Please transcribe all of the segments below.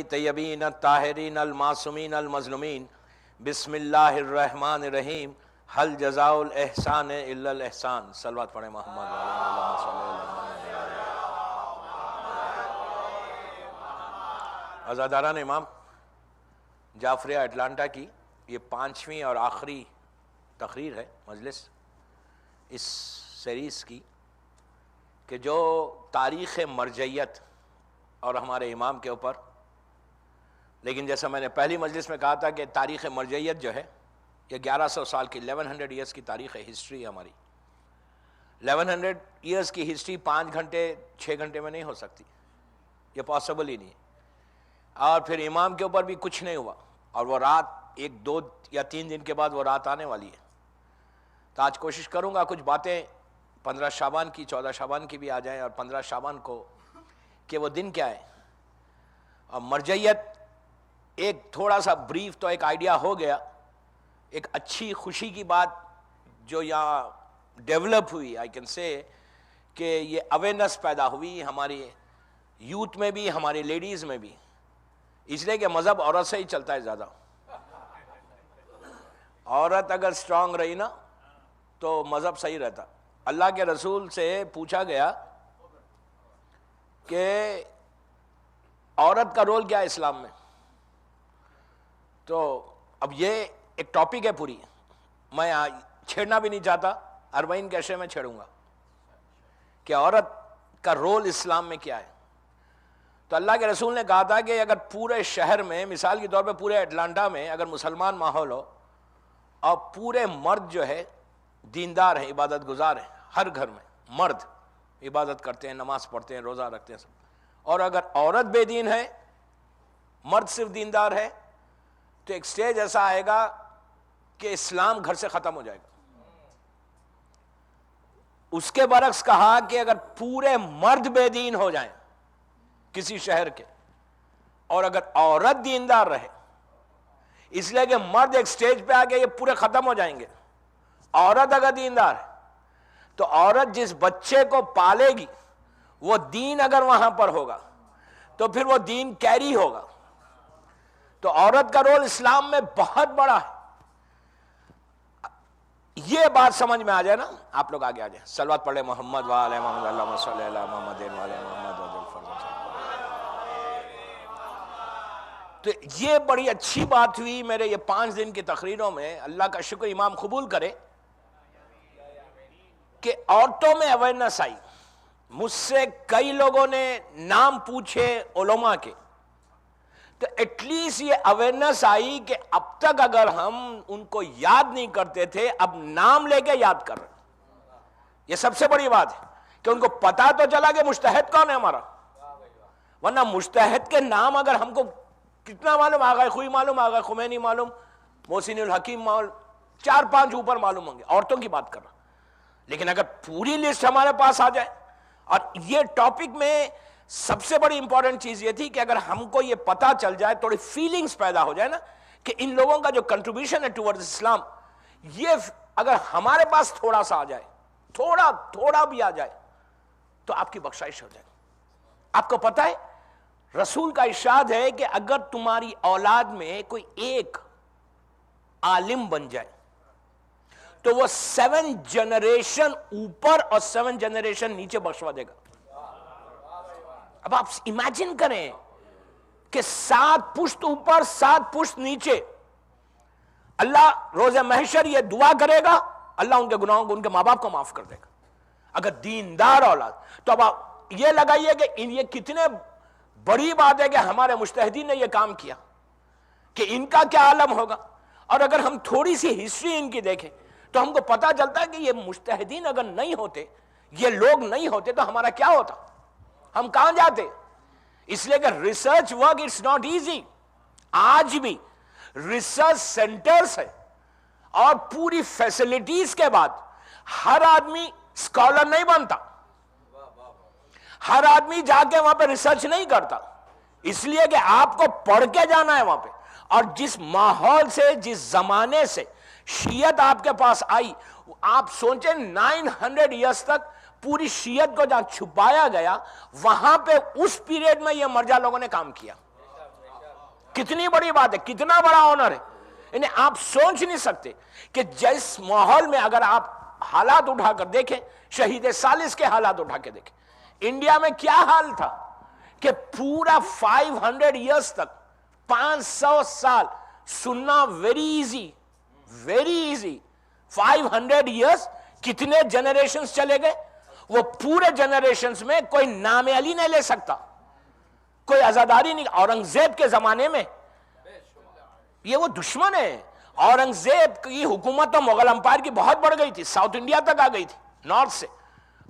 طیبین الطاہرین المعصومین المظلومین بسم اللہ الرحمن الرحیم حل جزاء الاحسان الا الاحسان. صلوات پڑھیں محمد عزاداران امام جعفریہ اٹلانٹا کی یہ 5ویں اور آخری تقریر ہے مجلس اس سیریز کی کہ جو تاریخ مرجعیت اور ہمارے امام کے اوپر، لیکن جیسا میں نے پہلی مجلس میں کہا تھا کہ تاریخ مرجعیت جو ہے یہ 1100 سال کی 1100 ایئرس کی تاریخ ہے، ہسٹری ہے ہماری. 1100 ایئرس کی ہسٹری 5 گھنٹے 6 گھنٹے میں نہیں ہو سکتی، یہ پاسبل ہی نہیں ہے. اور پھر امام کے اوپر بھی کچھ نہیں ہوا، اور وہ رات 1 2 یا 3 دن کے بعد وہ رات آنے والی ہے. تو آج کوشش کروں گا کچھ باتیں 15 شعبان کی 14 شعبان کی بھی آ جائیں، اور 15 شعبان کو کہ وہ دن کیا ہے. اور مرجعیت ایک تھوڑا سا بریف تو ایک آئیڈیا ہو گیا. ایک اچھی خوشی کی بات جو یہاں ڈیولپ ہوئی، آئی کین سے کہ یہ اویئرنیس پیدا ہوئی ہماری یوتھ میں بھی، ہماری لیڈیز میں بھی، اس لیے کہ مذہب عورت سے ہی چلتا ہے زیادہ. عورت اگر اسٹرانگ رہی نا تو مذہب صحیح رہتا. اللہ کے رسول سے پوچھا گیا کہ عورت کا رول کیا ہے اسلام میں. تو اب یہ ایک ٹاپک ہے پوری، میں چھیڑنا بھی نہیں چاہتا، 40 کے عشرے میں چھیڑوں گا کہ عورت کا رول اسلام میں کیا ہے. تو اللہ کے رسول نے کہا تھا کہ اگر پورے شہر میں، مثال کے طور پہ پورے اٹلانٹا میں اگر مسلمان ماحول ہو اور پورے مرد جو ہے دیندار ہیں، عبادت گزار ہیں، ہر گھر میں مرد عبادت کرتے ہیں، نماز پڑھتے ہیں، روزہ رکھتے ہیں سب، اور اگر عورت بے دین ہے، مرد صرف دیندار ہے، تو ایک سٹیج ایسا آئے گا کہ اسلام گھر سے ختم ہو جائے گا. اس کے برعکس کہا کہ اگر پورے مرد بے دین ہو جائیں کسی شہر کے اور اگر عورت دیندار رہے، اس لیے کہ مرد ایک سٹیج پہ آ کے یہ پورے ختم ہو جائیں گے. عورت اگر دیندار ہے تو عورت جس بچے کو پالے گی وہ دین اگر وہاں پر ہوگا تو پھر وہ دین کیری ہوگا. تو عورت کا رول اسلام میں بہت بڑا ہے. یہ بات سمجھ میں آ جائے نا، آپ لوگ آگے آ جائیں. صلوات پڑھیں محمد وعلی محمد، اللہم صلی علی محمد وعلی محمد. تو یہ بڑی اچھی بات ہوئی میرے یہ 5 دن کی تقریروں میں. اللہ کا شکر امام قبول کرے کہ عورتوں میں اویئرنیس آئی. مجھ سے کئی لوگوں نے نام پوچھے علماء کے، تو ایٹ لیسٹ یہ اویئرنیس آئی کہ اب تک اگر ہم ان کو یاد نہیں کرتے تھے، اب نام لے کے یاد کر رہے. یہ سب سے بڑی بات ہے کہ ان کو پتا تو چلا کہ مجتہد کون ہے ہمارا. ورنہ مجتہد کے نام اگر ہم کو کتنا معلوم، آغا خوئی معلوم، آغا خمینی معلوم، محسن الحکیم معلوم، 4-5 اوپر معلوم ہوں گے. عورتوں کی بات کر رہا. لیکن اگر پوری لسٹ ہمارے پاس آ جائے، اور یہ ٹاپک میں سب سے بڑی امپورٹنٹ چیز یہ تھی کہ اگر ہم کو یہ پتا چل جائے، تھوڑی فیلنگز پیدا ہو جائے نا کہ ان لوگوں کا جو کنٹریبیوشن ہے ٹورڈز اسلام، یہ اگر ہمارے پاس تھوڑا سا آ جائے، تھوڑا بھی آ جائے، تو آپ کی بخشائش ہو جائے. آپ کو پتا ہے رسول کا ارشاد ہے کہ اگر تمہاری اولاد میں کوئی ایک عالم بن جائے تو وہ 7 جنریشن اوپر اور 7 جنریشن نیچے بخشوا دے گا. اب آپ امیجن کریں کہ 7 پشت اوپر 7 پشت نیچے. اللہ روز محشر یہ دعا کرے گا، اللہ ان کے گناہوں کو، ان کے ماں باپ کو معاف کر دے گا اگر دیندار اولاد. تو اب آپ یہ لگائیے کہ یہ کتنے بڑی بات ہے کہ ہمارے مجتہدین نے یہ کام کیا، کہ ان کا کیا عالم ہوگا. اور اگر ہم تھوڑی سی ہسٹری ان کی دیکھیں تو ہم کو پتا چلتا ہے کہ یہ مجتہدین اگر نہیں ہوتے، یہ لوگ نہیں ہوتے، تو ہمارا کیا ہوتا، ہم کہاں جاتے. اس لیے کہ research work it's not easy. آج بھی ریسرچ سینٹرز ہے اور پوری فیسلٹیز کے بعد ہر آدمی اسکالر نہیں بنتا، ہر آدمی جا کے وہاں پہ ریسرچ نہیں کرتا. اس لیے کہ آپ کو پڑھ کے جانا ہے وہاں پہ. اور جس ماحول سے، جس زمانے سے شیعت آپ کے پاس آئی، آپ سوچیں 900 ایئرس تک پوری شیعت کو جہاں چھپایا گیا، وہاں پہ اس پیریڈ میں یہ مرجع لوگوں نے کام کیا. کتنی بڑی بات ہے, کتنا بڑا آنر ہے. انہیں آپ سوچ نہیں سکتے کہ جس ماحول میں اگر آپ حالات اٹھا کر دیکھیں, شہید ثالث کے حالات اٹھا کے دیکھیں, انڈیا میں کیا حال تھا کہ پورا 500 ایئرز تک, 500 سال سننا ویری ایزی. 500 ایئرز کتنے جنریشنز چلے گئے, وہ پورے جنریشنز میں کوئی نام علی نہیں لے سکتا, کوئی عزاداری نہیں. اورنگزیب کے زمانے میں یہ وہ دشمن ہے. اورنگزیب کی حکومت تو مغل امپائر کی بہت بڑھ گئی تھی, ساؤتھ انڈیا تک آ گئی تھی, نارتھ سے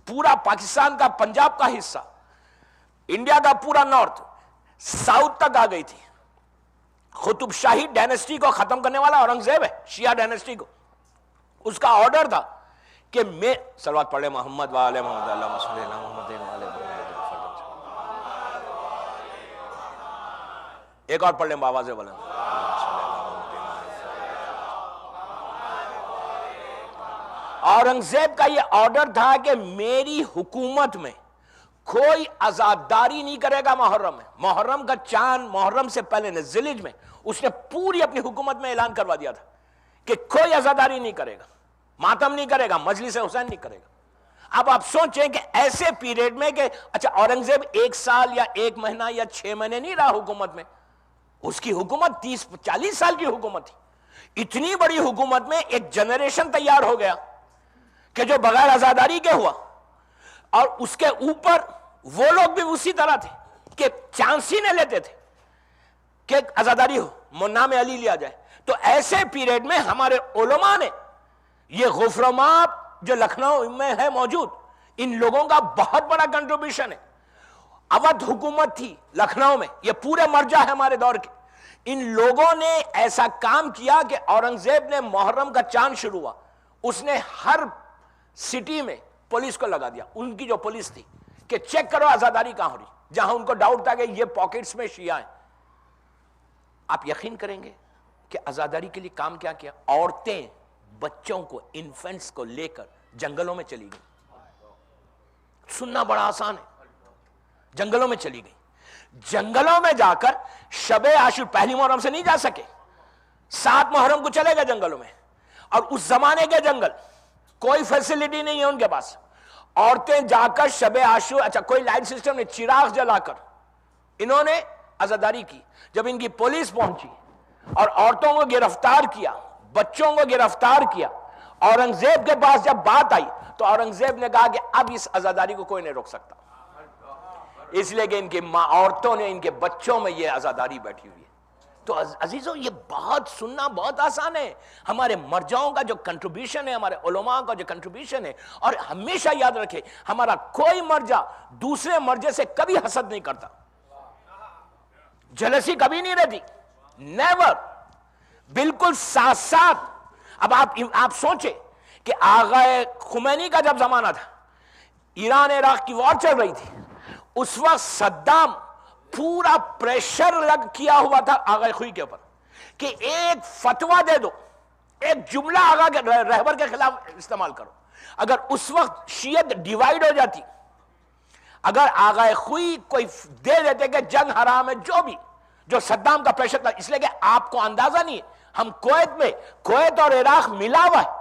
پورا پاکستان کا, پنجاب کا حصہ, انڈیا کا پورا نارتھ, ساؤتھ تک آ گئی تھی. قطب شاہی ڈائنسٹی کو ختم کرنے والا اورنگزیب ہے, شیعہ ڈائنسٹی کو. اس کا آرڈر تھا کہ میں صلوات پڑھے محمد وآل محمد, اللہم صلی علی محمد وآل محمد. ایک اور پڑھ لیں بآواز بلند. اورنگزیب کا یہ آرڈر تھا کہ میری حکومت میں کوئی عزاداری نہیں کرے گا محرم میں. محرم کا چاند, محرم سے پہلے نے ذیلحج میں اس نے پوری اپنی حکومت میں اعلان کروا دیا تھا کہ کوئی عزاداری نہیں کرے گا, ماتم نہیں کرے گا, مجلس حسین نہیں کرے گا. اب آپ سوچیں کہ ایسے پیریڈ میں کہ اچھا اورنگزیب 1 سال یا 1 مہینہ یا 6 مہینے نہیں رہا حکومت میں, اس کی حکومت 30-40 سال کی حکومت تھی. اتنی بڑی حکومت میں ایک جنریشن تیار ہو گیا کہ جو بغیر عزاداری کے ہوا, اور اس کے اوپر وہ لوگ بھی اسی طرح تھے کہ چانس ہی نہ لیتے تھے کہ عزاداری ہو, نام علی لیا جائے. تو ایسے پیریڈ میں ہمارے علماء نے یہ غفرماب جو لکھنؤ میں ہے موجود, ان لوگوں کا بہت بڑا کنٹریبیوشن ہے. اودھ حکومت تھی لکھنؤ میں, یہ پورے مرجع ہے ہمارے دور کے. ان لوگوں نے ایسا کام کیا کہ اورنگزیب نے محرم کا چاند شروع ہوا, اس نے ہر سٹی میں پولیس کو لگا دیا, ان کی جو پولیس تھی, کہ چیک کرو عزاداری کہاں ہو رہی, جہاں ان کو ڈاؤٹ تھا کہ یہ پاکٹس میں شیعہ ہیں. آپ یقین کریں گے کہ عزاداری کے لیے کام کیا کیا, عورتیں بچوں کو, انفنٹس کو لے کر جنگلوں میں چلی گئی. سننا بڑا آسان ہے, جنگلوں میں چلی گئی. جنگلوں میں جا کر شب عاشور, پہلی محرم سے نہیں جا سکے, 7 محرم کو چلے گئے جنگلوں میں. اور اس زمانے کے جنگل کوئی فیسلٹی نہیں ہے ان کے پاس. عورتیں جا کر شب عاشور, اچھا کوئی لائٹ سسٹم نہیں, چراغ جلا کر انہوں نے عزاداری کی. جب ان کی پولیس پہنچی اور عورتوں کو گرفتار کیا, بچوں کو گرفتار کیا, اورنگزیب کے پاس جب بات آئی تو اورنگزیب نے کہا کہ اب اس عزاداری کو کوئی نہیں روک سکتا, اس لیے کہ ان کی عورتوں نے, ان کے بچوں میں یہ عزاداری بیٹھی ہوئی ہے. تو عزیزوں یہ بات سننا بہت آسان ہے. ہمارے مرجعوں کا جو کنٹریبیوشن ہے, ہمارے علماء کا جو کنٹریبیوشن ہے, اور ہمیشہ یاد رکھے ہمارا کوئی مرجع دوسرے مرجع سے کبھی حسد نہیں کرتا, جلسی کبھی نہیں رہتی, نیور, بالکل ساتھ ساتھ. اب آپ سوچیں کہ آغا خمینی کا جب زمانہ تھا, ایران عراق کی وار چل رہی تھی, اس وقت صدام پورا پریشر کیا ہوا تھا آغا خوئی کے اوپر کہ ایک فتویٰ دے دو, ایک جملہ آغا کے رہبر کے خلاف استعمال کرو. اگر اس وقت شیعت ڈیوائیڈ ہو جاتی, اگر آغا خوئی کوئی دے دیتے کہ جنگ حرام ہے, جو بھی جو صدام کا پریشر تھا, اس لیے کہ آپ کو اندازہ نہیں ہے, ہم کویت میں, کویت اور عراق ملا ہوا ہے,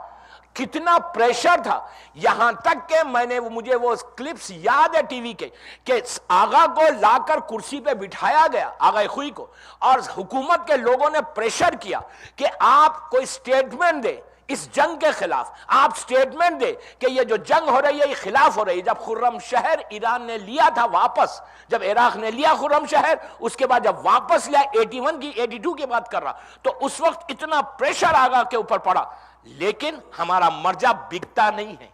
کتنا پریشر تھا. یہاں تک کہ مجھے وہ کلپس یاد ہے ٹی وی کے, کہ آغا کو لا کر کرسی پہ بٹھایا گیا, آغا خوئی کو, اور حکومت کے لوگوں نے پریشر کیا کہ آپ کوئی سٹیٹمنٹ دے اس جنگ کے خلاف, آپ سٹیٹمنٹ دے کہ یہ جو جنگ ہو رہی ہے یہ خلاف ہو رہی ہے. جب خرم شہر ایران نے لیا تھا واپس, جب عراق نے لیا خرم شہر, اس کے بعد جب واپس لیا 81 کی 82 کی بات کر رہا, تو اس وقت اتنا پریشر آغا کے اوپر پڑا. لیکن ہمارا مرجع بکتا نہیں ہے,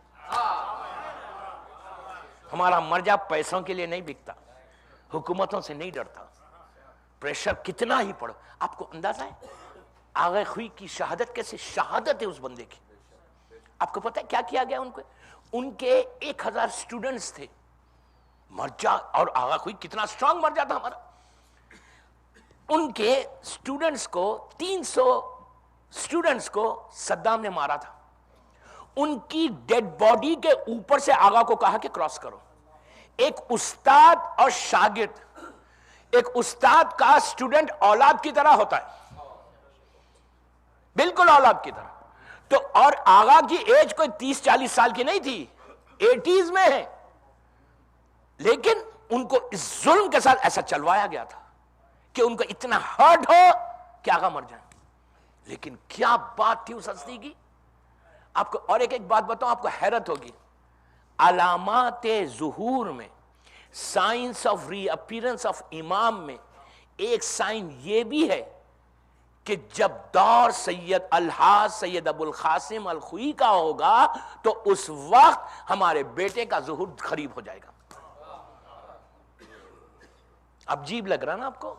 ہمارا مرجع پیسوں کے لیے نہیں بکتا, حکومتوں سے نہیں ڈرتا, پریشر کتنا ہی پڑو. آپ کو اندازہ ہے آغا خوئی کی شہادت کیسے شہادت ہے اس بندے کی. آپ کو پتہ ہے کیا کیا گیا ان کو, ان کے 1000 سٹوڈنٹس تھے مرجع, اور آغا خوئی کتنا سٹرانگ مرجع تھا ہمارا. ان کے سٹوڈنٹس کو 300 سٹوڈنٹس کو صدام نے مارا تھا. ان کی ڈیڈ باڈی کے اوپر سے آغا کو کہا کہ کراس کرو. ایک استاد اور شاگرد ایک استاد کا اسٹوڈنٹ اولاد کی طرح ہوتا ہے، بالکل اولاد کی طرح. تو اور آغا کی ایج کوئی 30-40 سال کی نہیں تھی، 80s میں ہے، لیکن ان کو اس ظلم کے ساتھ ایسا چلوایا گیا تھا کہ ان کو اتنا ہرٹ ہو کہ آغا مر جائیں. لیکن کیا بات تھی اس ہستی کی. آپ کو اور ایک بات بتاؤں، آپ کو حیرت ہوگی. علامات ظہور میں، signs of reappearance of امام میں ایک سائن یہ بھی ہے کہ جب دور سید الحاج سید ابو القاسم الخوئی کا ہوگا تو اس وقت ہمارے بیٹے کا ظہور قریب ہو جائے گا. اب عجیب لگ رہا نا آپ کو.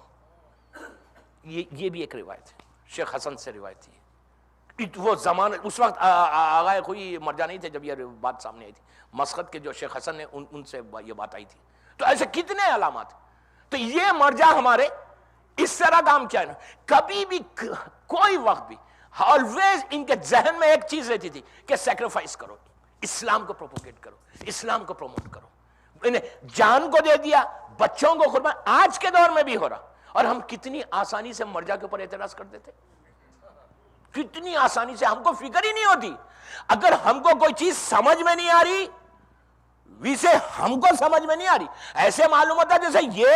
یہ بھی ایک روایت ہے، شیخ حسن سے روایت ہے. وہ زمانہ اس وقت آغا خوئی مرجع نہیں تھے جب یہ بات سامنے آئی تھی. مسقط کے جو شیخ حسن نے ان سے یہ بات آئی تھی. تو ایسے کتنے علامات. تو یہ مرجع ہمارے اس طرح کام کیا ہے نا، کبھی بھی کوئی وقت بھی آلویز ان کے ذہن میں ایک چیز رہتی تھی کہ سیکریفائس کرو، اسلام کو پروپوگیٹ کرو، اسلام کو پروموٹ کرو. انہیں جان کو دے دیا، بچوں کو قربان. آج کے دور میں بھی ہو رہا. اور ہم کتنی آسانی سے مرجع کے اوپر اعتراض کر دیتے، کتنی آسانی سے. ہم کو فکر ہی نہیں ہوتی. اگر ہم کو کوئی چیز سمجھ میں نہیں آ رہی، ویسے ہم کو سمجھ میں نہیں آ رہی، ایسے معلوم ہوتا جیسے یہ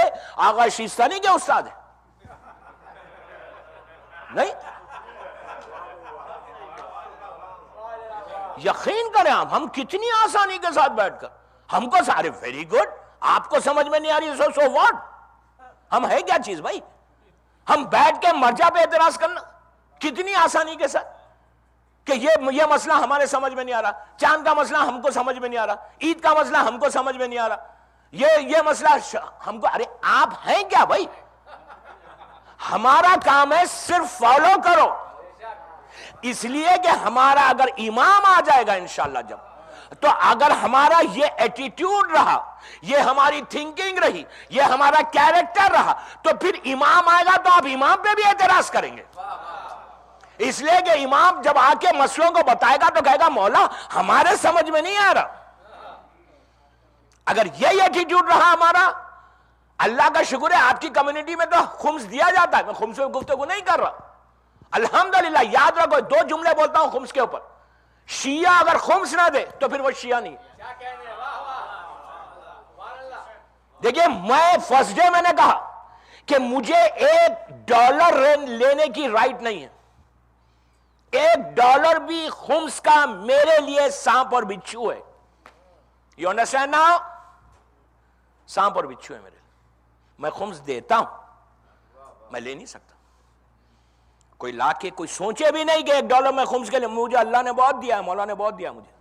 آغا شیستانی کے استاد ہے. نہیں، یقین کریں آپ، ہم کتنی آسانی کے ساتھ بیٹھ کر ہم کو سارے ویری گڈ، آپ کو سمجھ میں نہیں آ رہی سو واٹ. ہم ہے کیا چیز بھائی؟ ہم بیٹھ کے مرجع پہ اعتراض کرنا کتنی آسانی کے ساتھ کہ یہ مسئلہ ہمارے سمجھ میں نہیں آ رہا، چاند کا مسئلہ ہم کو سمجھ میں نہیں آ رہا، عید کا مسئلہ ہم کو سمجھ میں نہیں آ رہا، یہ مسئلہ ہم کو. ارے آپ ہیں کیا بھائی؟ ہمارا کام ہے صرف فالو کرو. اس لیے کہ ہمارا اگر امام آ جائے گا انشاءاللہ جب، تو اگر ہمارا یہ ایٹیٹیوڈ رہا، یہ ہماری تھنکنگ رہی، یہ ہمارا کیریکٹر رہا، تو پھر امام آئے گا تو آپ امام پہ بھی اعتراض کریں گے. اس لیے کہ امام جب آ کے مسئلوں کو بتائے گا تو کہے گا مولا ہمارے سمجھ میں نہیں آ رہا. اگر یہ ایٹیٹیوڈ رہا ہمارا، اللہ کا شکر ہے آپ کی کمیونٹی میں تو خمس دیا جاتا ہے. میں خمس پہ گفتگو نہیں کر رہا، الحمدللہ. یاد رکھو، 2 جملے بولتا ہوں خمس کے اوپر. شیعہ اگر خمس نہ دے تو پھر وہ شیعہ نہیں. دیکھیے، میں فرسٹ ڈے میں نے کہا کہ مجھے $1 لینے کی رائٹ نہیں ہے. $1 بھی خمس کا میرے لیے سانپ اور بچھو ہے. You understand now? سانپ اور بچھو ہے میرے لیے. میں خمس دیتا ہوں، میں لے نہیں سکتا. کوئی لا کے کوئی سوچے بھی نہیں کہ $1 میں خمس کے لیے. مجھے اللہ نے بہت دیا ہے، مولا نے بہت دیا مجھے.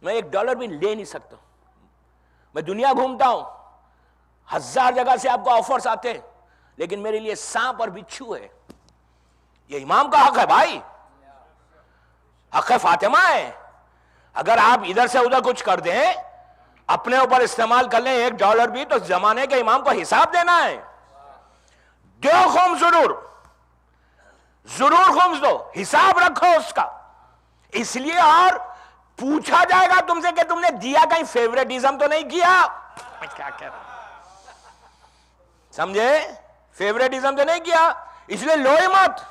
میں $1 بھی لے نہیں سکتا. میں دنیا گھومتا ہوں، 1000 جگہ سے آپ کو آفرز آتے ہیں، لیکن میرے لیے سانپ اور بچھو ہے. یہ امام کا حق ہے بھائی، حق فاطمہ ہے. اگر آپ ادھر سے ادھر کچھ کر دیں، اپنے اوپر استعمال کر لیں $1 بھی، تو زمانے کے امام کو حساب دینا ہے. دو خمس ضرور خمس دو، حساب رکھو اس کا. اس لیے اور پوچھا جائے گا تم سے کہ تم نے دیا کہیں فیوریٹزم تو نہیں کیا. میں کیا کہہ رہا ہوں، سمجھے؟ فیوریٹزم تو نہیں کیا. اس لیے لو ہی مت.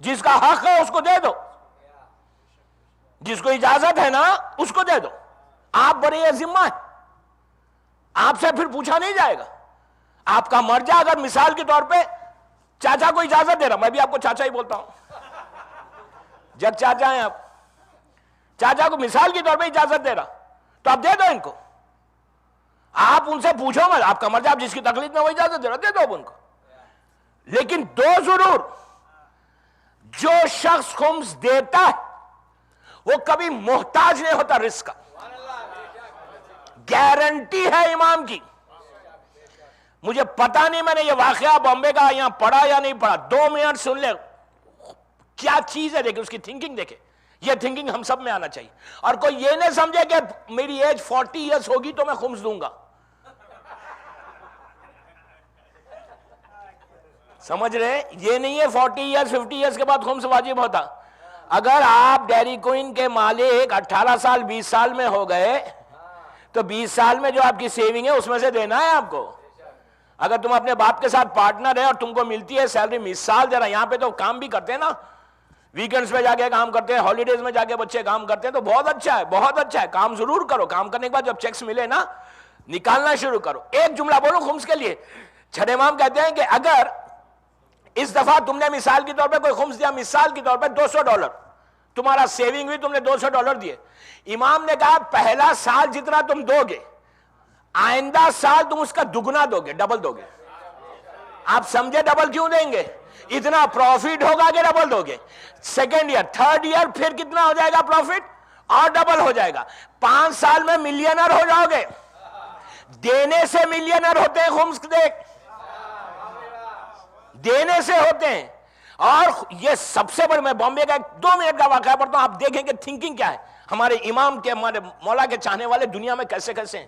جس کا حق ہے اس کو دے دو، جس کو اجازت ہے نا اس کو دے دو. آپ بڑے ذمہ ہیں، آپ سے پھر پوچھا نہیں جائے گا. آپ کا مرجع اگر مثال کے طور پہ چاچا کو اجازت دے رہا، میں بھی آپ کو چاچا ہی بولتا ہوں، جب چاچا ہیں آپ، چاچا کو مثال کے طور پہ اجازت دے رہا، تو آپ دے دو ان کو. آپ ان سے پوچھو مت، آپ کا مرجع، آپ جس کی تقلید میں وہ اجازت دے رہا، دے دو اب ان کو. لیکن دو ضرور، جو شخص خمس دیتا ہے وہ کبھی محتاج نہیں ہوتا رزق کا. گارنٹی ہے امام کی. مجھے پتا نہیں میں نے یہ واقعہ بامبے کا یہاں پڑھا یا نہیں پڑھا. 2 منٹ سن لے کیا چیز ہے، دیکھیں اس کی تھنکنگ. دیکھیں یہ تھنکنگ ہم سب میں آنا چاہیے. اور کوئی یہ نہیں سمجھے کہ میری ایج 40 ایئرس ہوگی تو میں خمس دوں گا. سمجھ رہے؟ یہ نہیں ہے 40 ایئرس 50 ایئرس کے بعد خمس واجب ہوتا. اگر آپ ڈیری کوئن کے مالک 18 سال 20 سال میں ہو گئے تو 20 سال میں جو آپ کی سیونگ ہے اس میں سے دینا ہے آپ کو. اگر تم اپنے باپ کے ساتھ پارٹنر ہے اور تم کو ملتی ہے سیلری، مثال ذرا یہاں پہ تو کام بھی کرتے ہیں نا، ویکینڈز پہ جا کے کام کرتے ہیں، ہالیڈیز میں جا کے بچے کام کرتے ہیں، تو بہت اچھا ہے، بہت اچھا ہے، کام ضرور کرو، کام کرنے کے بعد جب چیکس ملے نا نکالنا شروع کرو۔ ایک جملہ بولو خمس کے لیے، چھٹے امام کہتے ہیں کہ اگر اس دفعہ تم نے مثال کے طور پہ کوئی خمس دیا، مثال کے طور پہ $200، تمہارا سیونگ ہوئی، تم نے $200 دیے، امام نے کہا پہلا سال جتنا تم دو گے آئندہ سال تم اس کا دگنا دو گے، ڈبل دو گے۔ آپ سمجھے ڈبل کیوں دیں گے؟ اتنا پروفٹ ہوگا کہ ڈبل دو گے۔ سیکنڈ ایئر، تھرڈ ایئر پھر کتنا ہو جائے گا پروفٹ؟ اور ڈبل ہو جائے گا۔ 5 سال میں ملینر ہو جاؤ گے۔ دینے سے ملینر ہوتے ہیں خمس، دیکھ دینے سے ہوتے ہیں۔ اور یہ سب سے بڑے، میں بامبے کا 2 منٹ کا واقعہ پڑھتا ہوں، آپ دیکھیں کہ تھنکنگ کیا ہے ہمارے امام کے، ہمارے مولا کے چاہنے والے دنیا میں کیسے کیسے ہیں۔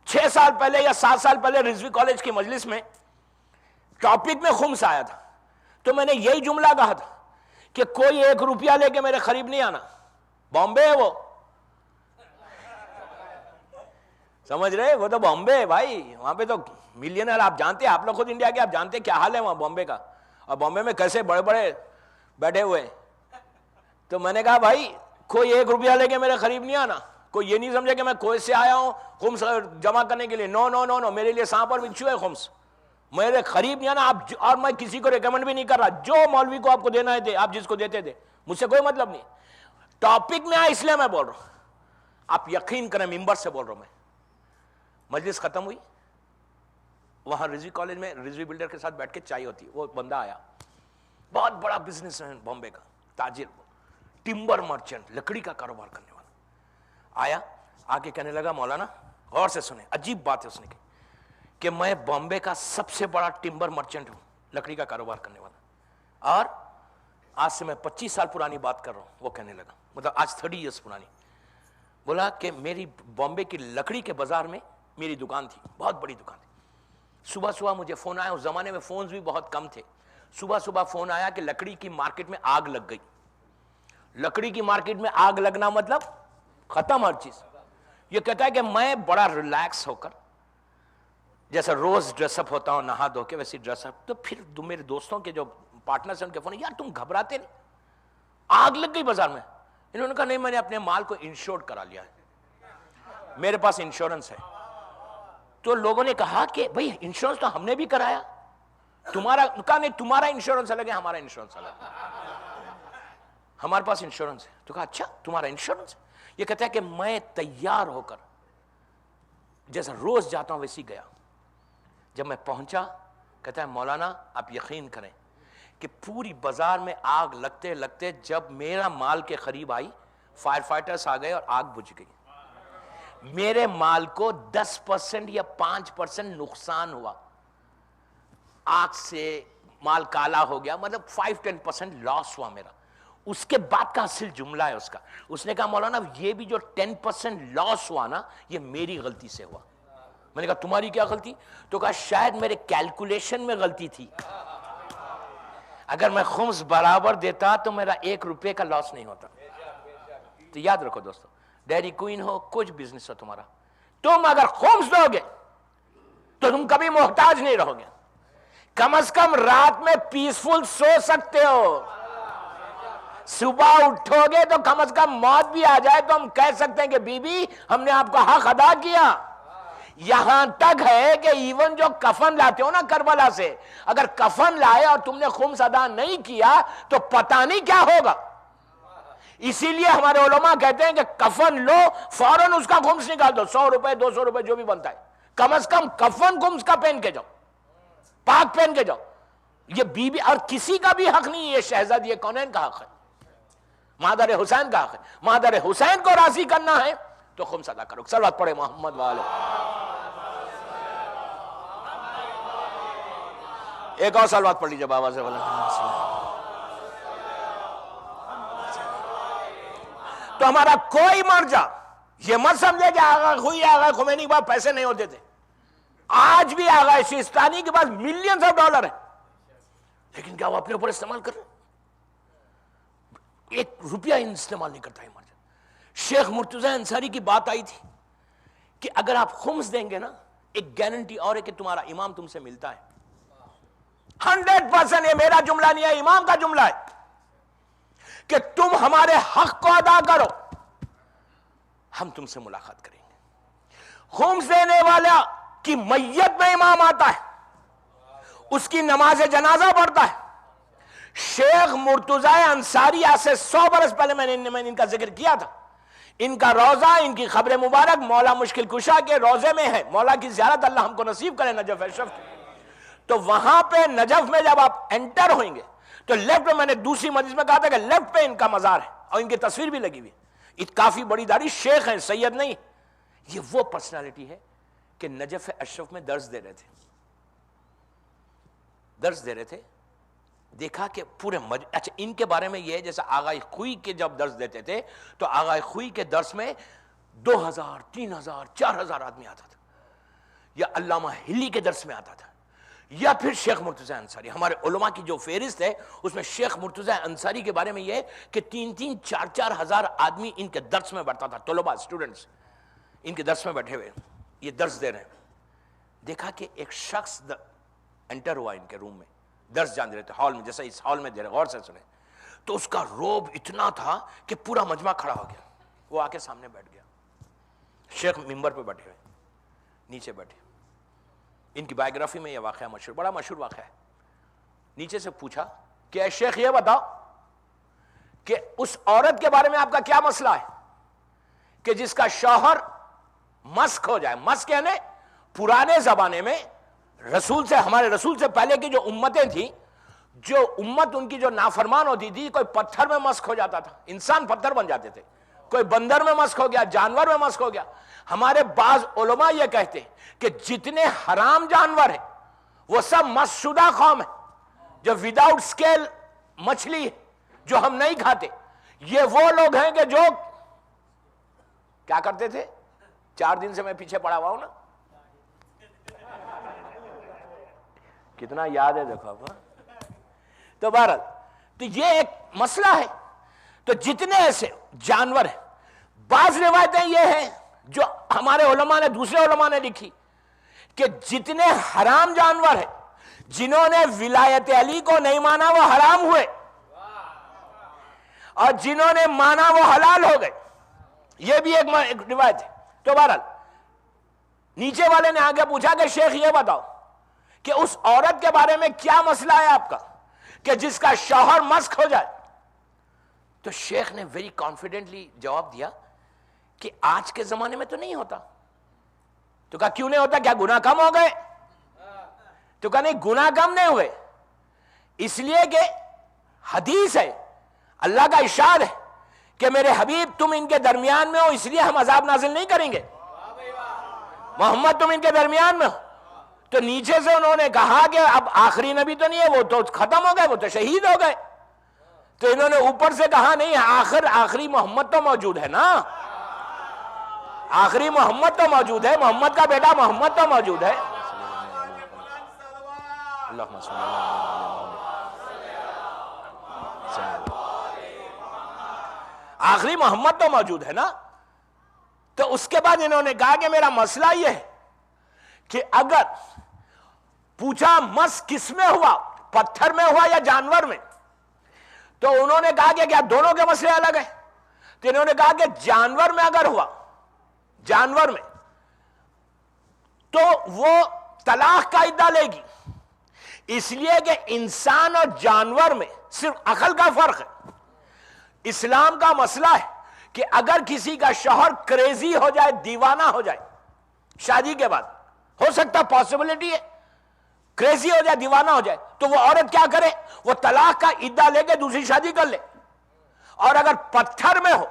6 سال پہلے یا 7 سال پہلے رضوی کالج کی مجلس میں ٹاپک میں خمس آیا تھا، تو میں نے یہی جملہ کہا تھا کہ کوئی 1 روپیہ لے کے میرے قریب نہیں آنا، بامبے ہے وہ، سمجھ رہے؟ وہ تو بامبے ہے بھائی، وہاں پہ تو ملینر، آپ جانتے ہیں، آپ لوگ خود انڈیا کے، آپ جانتے ہیں کیا حال ہے وہاں بامبے کا، اور بامبے میں کیسے بڑے بڑے بیٹھے ہوئے ہیں۔ تو میں نے کہا بھائی کوئی 1 روپیہ لے کے میرے قریب نہیں آنا، کوئی یہ نہیں سمجھے کہ میں کوئی سے آیا ہوں خمس جمع کرنے کے لیے، نو نو نو نو، میرے لیے سانپ اور بچھو ہے خمس، میرے قریب نہیں آنا آپ، اور میں کسی کو ریکمنڈ بھی نہیں کر رہا، جو مولوی کو آپ کو دینا ہے آپ جس کو دیتے تھے، مجھ سے کوئی مطلب نہیں، ٹاپک میں آیا اس لیے میں بول رہا ہوں، آپ یقین کریں ممبر سے بول رہا ہوں میں۔ مجلس ختم ہوئی، وہاں رضوی کالج میں رضوی بلڈر کے ساتھ بیٹھ کے چائے ہوتی، وہ بندہ آیا، بہت بڑا بزنس مین بامبے کا، تاجر، ٹمبر مرچنٹ، لکڑی کا کاروبار کرنے والا، آیا آ کے کہنے لگا مولانا غور سے سنیں، عجیب بات ہے اس نے کی کہ میں بامبے کا سب سے بڑا ٹمبر مرچنٹ ہوں، لکڑی کا کاروبار کرنے والا، اور آج سے میں 25 سال پرانی بات کر رہا ہوں، وہ کہنے لگا مطلب آج 30 ایئرس پرانی، بولا کہ میری بامبے کی لکڑی کے بازار میں میری دکان تھی، بہت بڑی دکان تھی، صبح صبح مجھے فون آیا، اس زمانے میں فونز بھی بہت کم تھے، صبح صبح فون آیا کہ لکڑی کی مارکیٹ میں آگ لگ گئی۔ لکڑی کی مارکیٹ میں آگ لگنا مطلب ختم ہر چیز۔ یہ کہتا ہے کہ میں بڑا ریلیکس ہو کر جیسا روز ڈریس اپ ہوتا ہوں نہا دھو کے ویسی ڈریس اپ، تو پھر میرے دوستوں کے جو پارٹنرز ہیں ان کے فون، یار تم گھبراتے نہیں، آگ لگ گئی بازار میں، انہوں نے کہا نہیں میں نے اپنے مال کو انشورڈ کرا لیا ہے، میرے پاس انشورنس ہے۔ تو لوگوں نے کہا کہ بھئی انشورنس تو ہم نے بھی کرایا، تمہارا، کہا نہیں تمہارا انشورنس الگ ہے ہمارا انشورنس الگ ہے، ہمارے پاس انشورنس ہے۔ تو کہا اچھا تمہارا انشورنس ہے؟ یہ کہتا ہے کہ میں تیار ہو کر جیسا روز جاتا ہوں ویسی گیا، جب میں پہنچا کہتا ہے مولانا آپ یقین کریں کہ پوری بازار میں آگ لگتے لگتے جب میرا مال کے قریب آئی، فائر فائٹرز آ گئے اور آگ بجھ گئی، میرے مال کو 10% یا 5% نقصان ہوا، آگ سے مال کالا ہو گیا، مطلب 5-10% لاس ہوا میرا۔ اس کے بعد کا اصل جملہ ہے اس کا، اس نے کہا مولانا یہ بھی جو 10% لاس ہوا نا یہ میری غلطی سے ہوا۔ میں نے کہا تمہاری کیا غلطی؟ تو کہا شاید میرے کیلکولیشن میں غلطی تھی، اگر میں خمس برابر دیتا تو میرا 1 روپے کا لاس نہیں ہوتا۔ تو یاد رکھو دوستو، ڈیری کوئن ہو، کچھ بزنس ہو تمہارا، تم اگر خمس دو گے تو تم کبھی محتاج نہیں رہو گے، کم از کم رات میں پیسفل سو سکتے ہو، صبح اٹھو گے تو کم از کم موت بھی آ جائے تو ہم کہہ سکتے ہیں کہ بی بی ہم نے آپ کا حق ادا کیا۔ یہاں تک ہے کہ ایون جو کفن لاتے ہو نا کربلا سے، اگر کفن لائے اور تم نے خمس ادا نہیں کیا تو پتہ نہیں کیا ہوگا۔ اسی لیے ہمارے علماء کہتے ہیں کہ کفن لو فوراً اس کا خمس نکال دو، 100 روپے 200 روپے جو بھی بنتا ہے، کم از کم کفن خمس کا پہن کے جاؤ، پاک پہن کے جاؤ۔ یہ بی بی اور کسی کا بھی حق نہیں ہے، یہ شہزادی کونین کا حق ہے، مادر حسین کا حق ہے، مادر حسین کو راضی کرنا ہے تو خمس ادا کرو۔ صلوات پڑھے محمد والے۔ ایک اور صلوات پڑھ لیجئے بابا سے، تو ہمارا کوئی مرجع یہ مت سمجھے کہ آغا خوئی آغا خمینی کے پاس پیسے نہیں ہوتے تھے، آج بھی آغا سیستانی کے پاس ملینز آف ڈالر ہیں، لیکن کیا وہ اپنے اوپر استعمال کر رہے ہیں؟ 1 روپیہ استعمال نہیں کرتا ہے مرجع۔ شیخ مرتضی انصاری کی بات آئی تھی کہ اگر آپ خمس دیں گے نا ایک گارنٹی اور ہے کہ تمہارا امام تم سے ملتا ہے. 100% یہ میرا جملہ نہیں ہے، امام کا جملہ ہے کہ تم ہمارے حق کو ادا کرو، ہم تم سے ملاقات کریں گے. خمس دینے والا کی میت میں امام آتا ہے، اس کی نماز جنازہ پڑھتا ہے. شیخ مرتضی انصاری آج سے 100 برس پہلے میں نے ان کا ذکر کیا تھا. ان کا روضہ، ان کی قبر مبارک مولا مشکل کشا کے روضے میں ہے. مولا کی زیارت اللہ ہم کو نصیب کرے نجف اشرف کی. تو وہاں پہ نجف میں جب آپ انٹر ہوئیں گے تو لیفٹ میں، میں نے دوسری مجلس میں کہا تھا کہ لیفٹ پہ ان کا مزار ہے اور ان کی تصویر بھی لگی ہوئی ہے. کافی بڑی داڑھی، شیخ ہیں، سید نہیں. یہ وہ پرسنالٹی ہے کہ نجف اشرف میں درس دے رہے تھے. دیکھا کہ پورے اچھا ان کے بارے میں یہ ہے جیسا آغا خوئی کے جب درس دیتے تھے تو آغا خوئی کے درس میں 2000 3000 4000 آدمی آتا تھا، یا علامہ ہلی کے درس میں آتا تھا، یا پھر شیخ مرتضی انصاری. ہمارے علماء کی جو فہرست ہے اس میں شیخ مرتضی انصاری کے بارے میں یہ ہے کہ 3 4 ہزار آدمی ان کے درس میں بیٹھتا تھا. طلباء، اسٹوڈنٹس ان کے درس میں بیٹھے ہوئے یہ درس دے رہے ہیں. دیکھا کہ ایک شخص انٹر ہوا ان کے روم میں، درس جان دے رہے تھے ہال میں، جیسا اس ہال میں دے رہے، غور سے سنیں. تو اس کا روب اتنا تھا کہ پورا مجمع کھڑا ہو گیا. وہ آ کے سامنے بیٹھ گیا. شیخ ممبر پہ بیٹھے ہوئے، نیچے بیٹھے. ان کی بایوگرافی میں یہ واقعہ مشہور، بڑا مشہور واقعہ ہے. نیچے سے پوچھا کہ اے شیخ یہ بتاؤ کہ اس عورت کے بارے میں آپ کا کیا مسئلہ ہے کہ جس کا شوہر مسک ہو جائے. مسک یعنی پرانے زمانے میں رسول سے، ہمارے رسول سے پہلے کی جو امتیں تھیں، جو امت ان کی جو نافرمان ہوتی تھی، کوئی پتھر میں مسک ہو جاتا تھا، انسان پتھر بن جاتے تھے. کوئی بندر میں مسک ہو گیا، جانور میں مسک ہو گیا. ہمارے بعض علماء یہ کہتے ہیں کہ جتنے حرام جانور ہیں وہ سب مسک شدہ قوم ہے. جو وداؤٹ سکیل مچھلی جو ہم نہیں کھاتے، یہ وہ لوگ ہیں کہ جو کیا کرتے تھے. 4 دن سے میں پیچھے پڑا ہوا ہوں نا، کتنا یاد ہے دیکھو آپ. تو بہرحال تو یہ ایک مسئلہ ہے. تو جتنے ایسے جانور ہیں، بعض روایتیں یہ ہیں جو ہمارے علماء نے، دوسرے علماء نے لکھی کہ جتنے حرام جانور ہیں، جنہوں نے ولایت علی کو نہیں مانا وہ حرام ہوئے، اور جنہوں نے مانا وہ حلال ہو گئے. یہ بھی ایک روایت ہے. تو بہرحال نیچے والے نے آگے پوچھا کہ شیخ یہ بتاؤ کہ اس عورت کے بارے میں کیا مسئلہ ہے آپ کا کہ جس کا شوہر مسک ہو جائے. تو شیخ نے ویری کانفیڈنٹلی جواب دیا کہ آج کے زمانے میں تو نہیں ہوتا. تو کہا کیوں نہیں ہوتا، کیا گناہ کم ہو گئے؟ تو کہا نہیں، گناہ کم نہیں ہوئے، اس لیے کہ حدیث ہے، اللہ کا ارشاد ہے کہ میرے حبیب تم ان کے درمیان میں ہو اس لیے ہم عذاب نازل نہیں کریں گے. محمد تم ان کے درمیان میں ہو. تو نیچے سے انہوں نے کہا کہ اب آخری نبی تو نہیں ہے، وہ تو ختم ہو گئے، وہ تو شہید ہو گئے. تو انہوں نے اوپر سے کہا نہیں، آخری محمد تو موجود ہے نا، آخری محمد تو موجود ہے، محمد کا بیٹا محمد تو موجود ہے. آخری محمد تو موجود ہے نا. تو اس کے بعد انہوں نے کہا کہ میرا مسئلہ یہ ہے کہ اگر پوچھا مس کس میں ہوا، پتھر میں ہوا یا جانور میں، تو انہوں نے کہا کہ کیا دونوں کے مسئلے الگ ہیں. تو انہوں نے کہا کہ جانور میں اگر ہوا، جانور میں تو وہ طلاق کا عدہ لے گی، اس لیے کہ انسان اور جانور میں صرف عقل کا فرق ہے. اسلام کا مسئلہ ہے کہ اگر کسی کا شوہر کریزی ہو جائے، دیوانہ ہو جائے شادی کے بعد، ہو سکتا پاسبلٹی ہے کریزی ہو جائے، دیوانہ ہو جائے، تو وہ عورت کیا کرے، وہ طلاق کا عدہ لے کے دوسری شادی کر لے. اور اگر پتھر میں ہو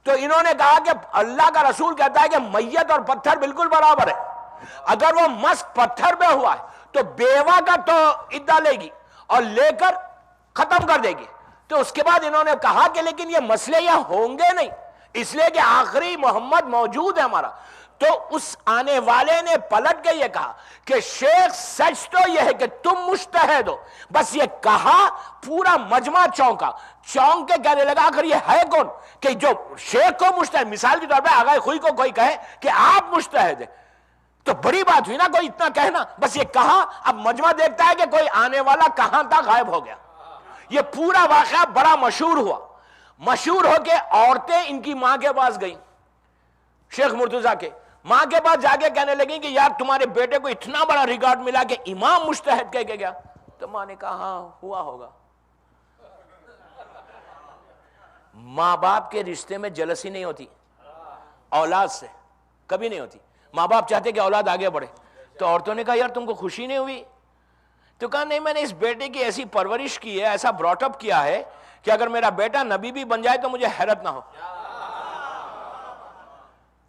تو انہوں نے کہا کہ اللہ کا رسول کہتا ہے کہ میت اور پتھر بالکل برابر ہے. اگر وہ مسک پتھر میں ہوا ہے تو بیوہ کا تو عدہ لے گی اور لے کر ختم کر دے گی. تو اس کے بعد انہوں نے کہا کہ لیکن یہ مسئلے یہاں ہوں گے نہیں، اس لیے کہ آخری محمد موجود ہے ہمارا. تو اس آنے والے نے پلٹ کے یہ کہا کہ شیخ سچ تو یہ ہے کہ تم مجتہد ہو. بس یہ کہا پورا مجمع چونکا، چونک کے کہنے لگا آخر یہ ہے کون کہ جو شیخ کو مجتہد، مثال کے طور پہ آغا خوئی کو کوئی کہے کہ آپ مجتہد ہیں، تو بڑی بات ہوئی نا کوئی اتنا کہنا، بس یہ کہا، اب مجمع دیکھتا ہے کہ کوئی آنے والا کہاں تھا، غائب ہو گیا۔ یہ پورا واقعہ بڑا مشہور ہوا، مشہور ہو کے عورتیں ان کی ماں کے پاس گئیں، شیخ مرتضیٰ کے ماں کے پاس جا کے کہنے لگیں کہ یار تمہارے بیٹے کو اتنا بڑا ریکارڈ ملا کہ امام مجتہد کہہ کے گیا۔ تو ماں نے کہا ہاں ہوا ہوگا۔ ماں باپ کے رشتے میں جلسی نہیں ہوتی اولاد سے، کبھی نہیں ہوتی۔ ماں باپ چاہتے کہ اولاد آگے بڑھے۔ تو عورتوں نے کہا یار تم کو خوشی نہیں ہوئی؟ تو کہا نہیں، میں نے اس بیٹے کی ایسی پرورش کی ہے، ایسا براٹ اپ کیا ہے کہ اگر میرا بیٹا نبی بھی بن جائے تو مجھے حیرت نہ ہو۔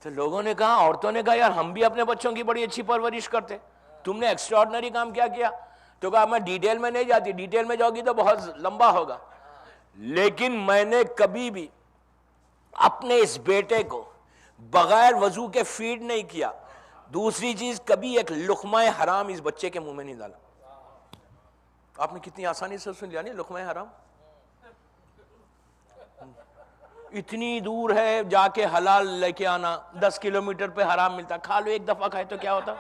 تو لوگوں نے کہا، عورتوں نے کہا یار ہم بھی اپنے بچوں کی بڑی اچھی پرورش کرتے، تم نے ایکسٹراڈنری کام کیا کیا؟ تو کہا میں ڈیٹیل میں نہیں جاتی، ڈیٹیل میں جاؤ گی تو بہت لمبا ہوگا، لیکن میں نے کبھی بھی اپنے اس بیٹے کو بغیر وضو کے فیڈ نہیں کیا۔ دوسری چیز، کبھی ایک لقمہ حرام اس بچے کے منہ میں نہیں ڈالا۔ آپ نے کتنی آسانی سے سن لیا نہیں، لقمہ حرام اتنی دور ہے، جا کے حلال لے کے آنا، 10 کلومیٹر پہ حرام ملتا، کھا لو، ایک دفعہ کھائے تو کیا ہوتا؟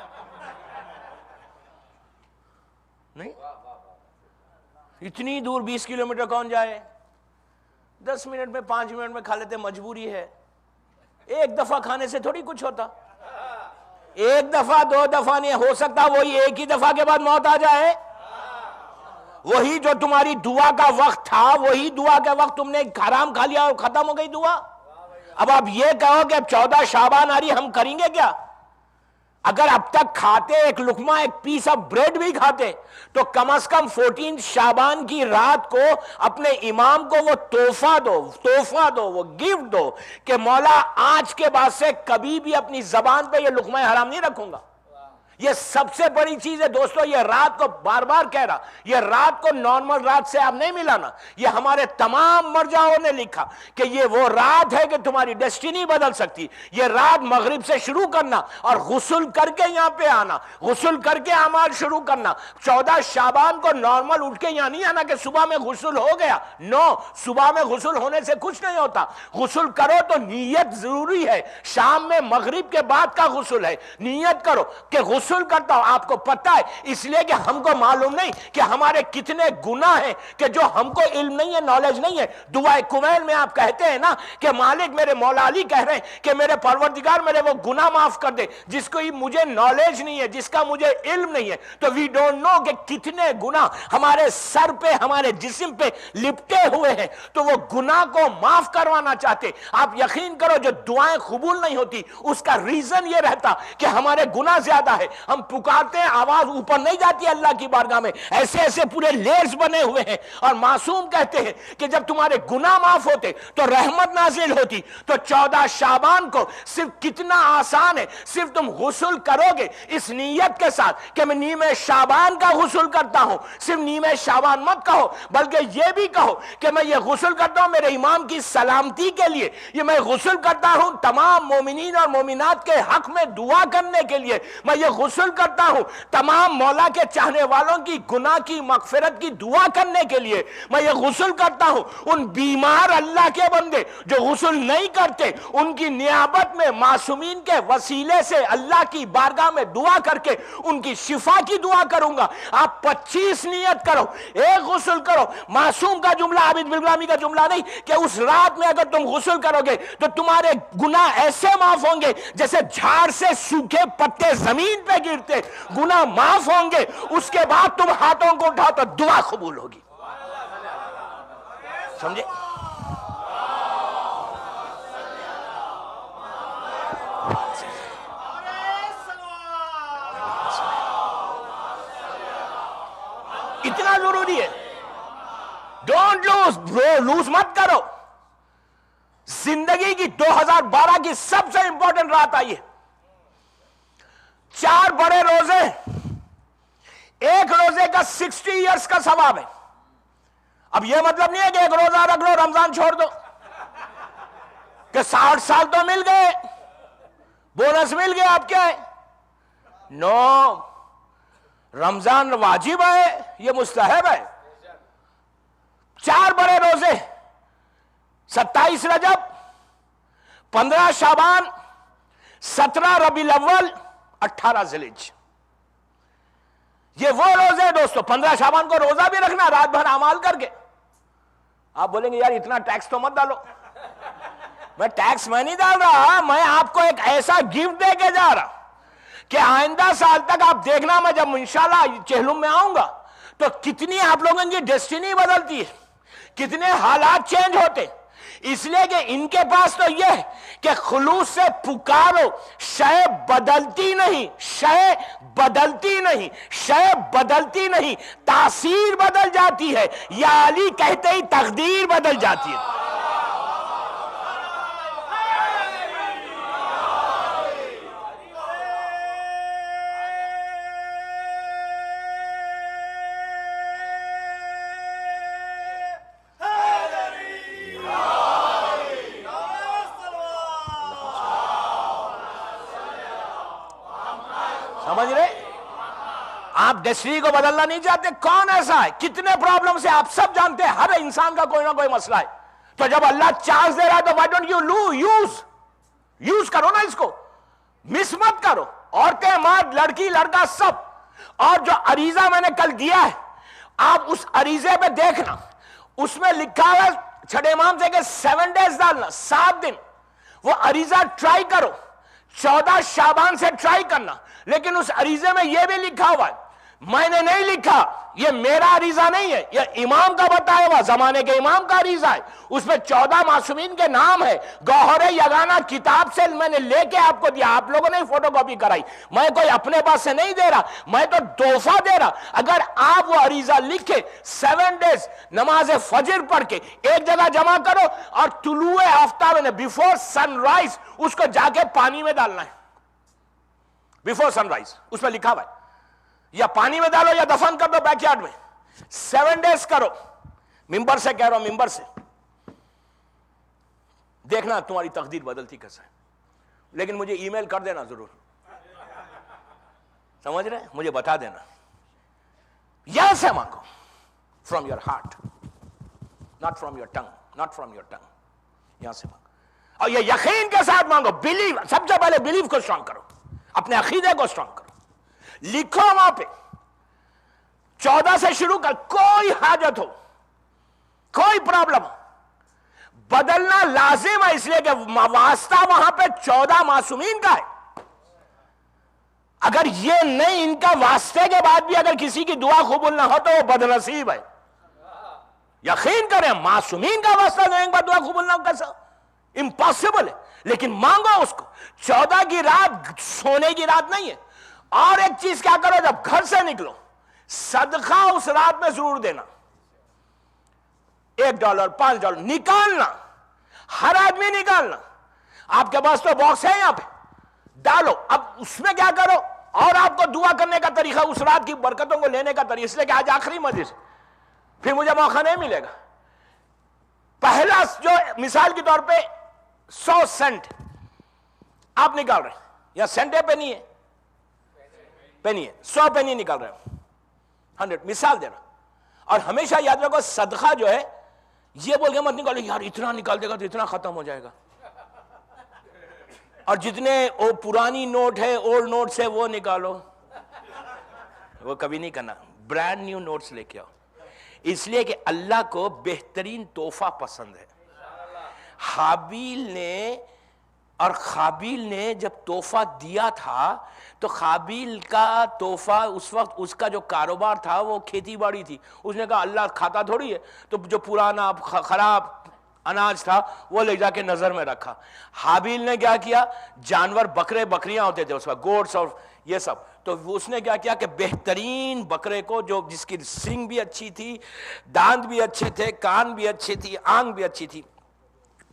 نہیں، اتنی دور 20 کلومیٹر کون جائے؟ 10 منٹ میں 5 منٹ میں کھا لیتے، مجبوری ہے۔ ایک دفعہ کھانے سے تھوڑی کچھ ہوتا، ایک دفعہ 2 دفعہ نہیں ہو سکتا، وہی ایک ہی دفعہ کے بعد موت آ جائے۔ وہی جو تمہاری دعا کا وقت تھا، وہی دعا کا وقت تم نے حرام کھا لیا اور ختم ہو گئی دعا۔ اب آپ یہ کہو کہ اب 14 شعبان آ رہی، ہم کریں گے کیا؟ اگر اب تک کھاتے، ایک لقمہ، ایک پیس آف بریڈ بھی کھاتے، تو کم از کم 14 شعبان کی رات کو اپنے امام کو وہ تحفہ دو، وہ گفٹ دو کہ مولا آج کے بعد سے کبھی بھی اپنی زبان پہ یہ لقمہ حرام نہیں رکھوں گا۔ یہ سب سے بڑی چیز ہے دوستو، یہ رات کو بار بار کہہ رہا، یہ رات کو نارمل رات سے آپ نہیں ملانا۔ یہ ہمارے تمام مرجعوں نے لکھا کہ یہ وہ رات ہے کہ تمہاری ڈیسٹینی بدل سکتی۔ یہ رات مغرب سے شروع کرنا اور غسل کر کے یہاں پہ آنا، غسل کر کے اعمال شروع کرنا۔ 14 شعبان کو نارمل اٹھ کے یہاں نہیں آنا کہ صبح میں غسل ہو گیا، نو، صبح میں غسل ہونے سے کچھ نہیں ہوتا۔ غسل کرو تو نیت ضروری ہے، شام میں مغرب کے بعد کا غسل ہے، نیت کرو کہ غسل کرتا ہوں۔ آپ کو پتہ ہے، اس لیے کہ ہم کو معلوم نہیں کہ ہمارے کتنے گناہ ہیں کہ جو ہم کو علم نہیں ہے، نالج نہیں ہے۔ دعائے کمیل میں آپ کہتے ہیں نا کہ مالک، میرے مولا علی کہہ رہے ہیں کہ میرے پروردگار میرے وہ گناہ معاف کر دے جس کو مجھے نالج نہیں ہے، جس کا مجھے علم نہیں ہے۔ تو وی ڈونٹ نو کہ کتنے گناہ ہمارے سر پہ، ہمارے جسم پہ لپٹے ہوئے ہیں، تو وہ گناہ کو معاف کروانا چاہتے۔ آپ یقین کرو جو دعائیں قبول نہیں ہوتی اس کا ریزن یہ رہتا کہ ہمارے گناہ زیادہ ہے۔ ہم پکارتے ہیں، آواز اوپر نہیں جاتی اللہ کی بارگاہ میں، ایسے ایسے پورے لیئرز بنے ہوئے ہیں۔ اور معصوم کہتے ہیں کہ جب تمہارے گناہ معاف ہوتے تو رحمت نازل ہوتی۔ تو 14 شعبان کو صرف کتنا آسان ہے، صرف تم غسل کرو گے اس نیت کے ساتھ کہ میں نیمہ شعبان کا غسل کرتا ہوں۔ صرف نیمہ شعبان مت کہو، بلکہ یہ بھی کہو کہ میں یہ غسل کرتا ہوں میرے امام کی سلامتی کے لیے، یہ میں غسل کرتا ہوں تمام مومنین اور مومنات کے حق میں دعا کرنے کے لیے، میں یہ غسل کرتا ہوں تمام مولا کے چاہنے والوں کی گناہ کی مغفرت کی دعا کرنے کے لیے، میں یہ غسل کرتا ہوں ان بیمار اللہ کے بندے جو غسل نہیں کرتے، ان کی نیابت میں معصومین کے وسیلے سے اللہ کی بارگاہ میں دعا کر کے ان کی شفا کی دعا کروں گا۔ آپ 25 نیت کرو، ایک غسل کرو۔ معصوم کا جملہ، عابد بالغلامی کا جملہ نہیں کہ اس رات میں اگر تم غسل کرو گے تو تمہارے گناہ ایسے معاف ہوں گے جیسے جھاڑ سے سوکھے پتے زمین پہ گرتے، گناہ معاف ہوں گے۔ اس کے بعد تم ہاتھوں کو اٹھاؤ تو دعا قبول ہوگی۔ سمجھے؟ اتنا ضروری ہے، ڈونٹ لوز مت کرو۔ زندگی کی 2012 کی سب سے امپورٹنٹ رات آئی ہے۔ 4 بڑے روزے، ایک روزے کا 60 ایئرس کا ثواب ہے۔ اب یہ مطلب نہیں ہے کہ ایک روزہ رکھ لو رمضان چھوڑ دو، کہ 60 سال تو مل گئے، بونس مل گیا، اب کیا ہے؟ نو، رمضان واجب ہے، یہ مستحب ہے۔ 4 بڑے روزے، 27 رجب، 15 شعبان، 17 ربیع الاول 18 ذیلحجہ. یہ وہ روزے دوستو، 15 شعبان کو روزہ بھی رکھنا رات بھر اعمال کر کے. آپ بولیں گے یار اتنا ٹیکس تو مت ڈالو. میں ٹیکس میں نہیں ڈال رہا، میں آپ کو ایک ایسا گفٹ دے کے جا رہا کہ آئندہ سال تک آپ دیکھنا، میں جب انشاءاللہ چہلم میں آؤں گا تو کتنی آپ لوگوں کی ڈیسٹینی بدلتی ہے، کتنے حالات چینج ہوتے. اس لیے کہ ان کے پاس تو یہ ہے کہ خلوص سے پکارو، شے بدلتی نہیں، شے بدلتی نہیں، شے بدلتی نہیں، تاثیر بدل جاتی ہے. یا علی کہتے ہی تقدیر بدل جاتی ہے. سمجھ رہے؟ آپ ڈیسٹنی کو بدلنا نہیں چاہتے. کون ایسا ہے؟ کتنے پرابلم سے آپ سب جانتے ہیں، ہر انسان کا کوئی نہ کوئی مسئلہ ہے. تو جب اللہ چانس دے رہا ہے تو why don't you یوز کرو نا اس کو، مس مت کرو. عورتیں، مرد، لڑکی، لڑکا، سب. اور جو عریضہ میں نے کل دیا ہے، آپ اس عریضے پہ دیکھنا، اس میں لکھا ہے چھٹے امام سے کہ 7 days ڈالنا، 7 دن. وہ عریضہ ٹرائی کرو، 14 شعبان سے ٹرائی کرنا. لیکن اس عریضے میں یہ بھی لکھا ہوا ہے، میں نے نہیں لکھا، یہ میرا عریضہ نہیں ہے، یہ امام کا بتایا ہوا، زمانے کے امام کا عریضہ ہے. اس میں 14 معصومین کے نام ہے. گوہر یگانہ کتاب سے میں نے لے کے آپ کو دیا، آپ لوگوں نے فوٹو کاپی کرائی. میں کوئی اپنے پاس سے نہیں دے رہا، میں تو تحفہ دے رہا. اگر آپ وہ عریضہ لکھے 7 days نماز فجر پڑھ کے ایک جگہ جمع کرو، اور طلوع آفتاب نے بیفور سن رائز اس کو جا کے پانی میں ڈالنا ہے. بیفور سن رائز اس میں لکھا ہوا ہے، یا پانی میں ڈالو یا دفن کر دو بیک یارڈ میں. 7 days کرو. ممبر سے کہہ رہا ہوں، ممبر سے دیکھنا تمہاری تقدیر بدلتی کیسا ہے. لیکن مجھے ای میل کر دینا ضرور، سمجھ رہے ہیں؟ مجھے بتا دینا. یہاں سے مانگو، from your heart, not from your tongue, not from your tongue. یہاں سے مانگو اور یہ یقین کے ساتھ مانگو. بلیو، سب سے پہلے بلیو کو اسٹرانگ کرو، اپنے عقیدے کو اسٹرانگ کرو. لکھو وہاں پہ 14 سے شروع کر. کوئی حاجت ہو، کوئی پرابلم ہو، بدلنا لازم ہے. اس لیے کہ واسطہ وہاں پہ 14 معصومین کا ہے. اگر یہ نہیں، ان کا واسطے کے بعد بھی اگر کسی کی دعا قبول نہ ہو تو وہ بد نصیب ہے. یقین کریں، معصومین کا واسطہ دینے کے بعد دعا قبول نہ ہو کیسا؟ امپاسبل ہے. لیکن مانگو اس کو. 14 کی رات سونے کی رات نہیں ہے. اور ایک چیز کیا کرو، جب گھر سے نکلو صدقہ اس رات میں ضرور دینا. $1 $5 نکالنا، ہر آدمی نکالنا. آپ کے پاس تو باکس ہے یہاں پہ، ڈالو. اب اس میں کیا کرو، اور آپ کو دعا کرنے کا طریقہ، اس رات کی برکتوں کو لینے کا طریقہ. اس لیے کہ آج آخری مجلس، پھر مجھے موقع نہیں ملے گا. پہلا جو مثال کے طور پہ 100 سینٹ آپ نکال رہے ہیں، یا سینٹ ہے، پینی ہے، پینی ہے، 100 پینی نکال رہے ہیں، 100 مثال دے رہا. اور ہمیشہ یاد رکھو، صدقہ جو ہے یہ بول کے مت نکالو یار اتنا نکال دے گا تو اتنا ختم ہو جائے گا. اور جتنے وہ پرانی نوٹ ہے، اولڈ نوٹس ہے، وہ نکالو. وہ کبھی نہیں کرنا. برانڈ نیو نوٹس لے کے آؤ. اس لیے کہ اللہ کو بہترین تحفہ پسند ہے. حابیل نے اور قابیل نے جب تحفہ دیا تھا تو قابیل کا تحفہ اس وقت اس کا جو کاروبار تھا وہ کھیتی باڑی تھی. اس نے کہا اللہ کھاتا تھوڑی ہے، تو جو پرانا خراب اناج تھا وہ لے جا کے نظر میں رکھا. حابیل نے کیا کیا، جانور بکرے بکریاں ہوتے تھے اس وقت، گوٹس اور یہ سب، تو اس نے کیا کیا کہ بہترین بکرے کو، جو جس کی سینگ بھی اچھی تھی، دانت بھی اچھے تھے، کان بھی اچھے تھی، آنکھ بھی اچھی تھی،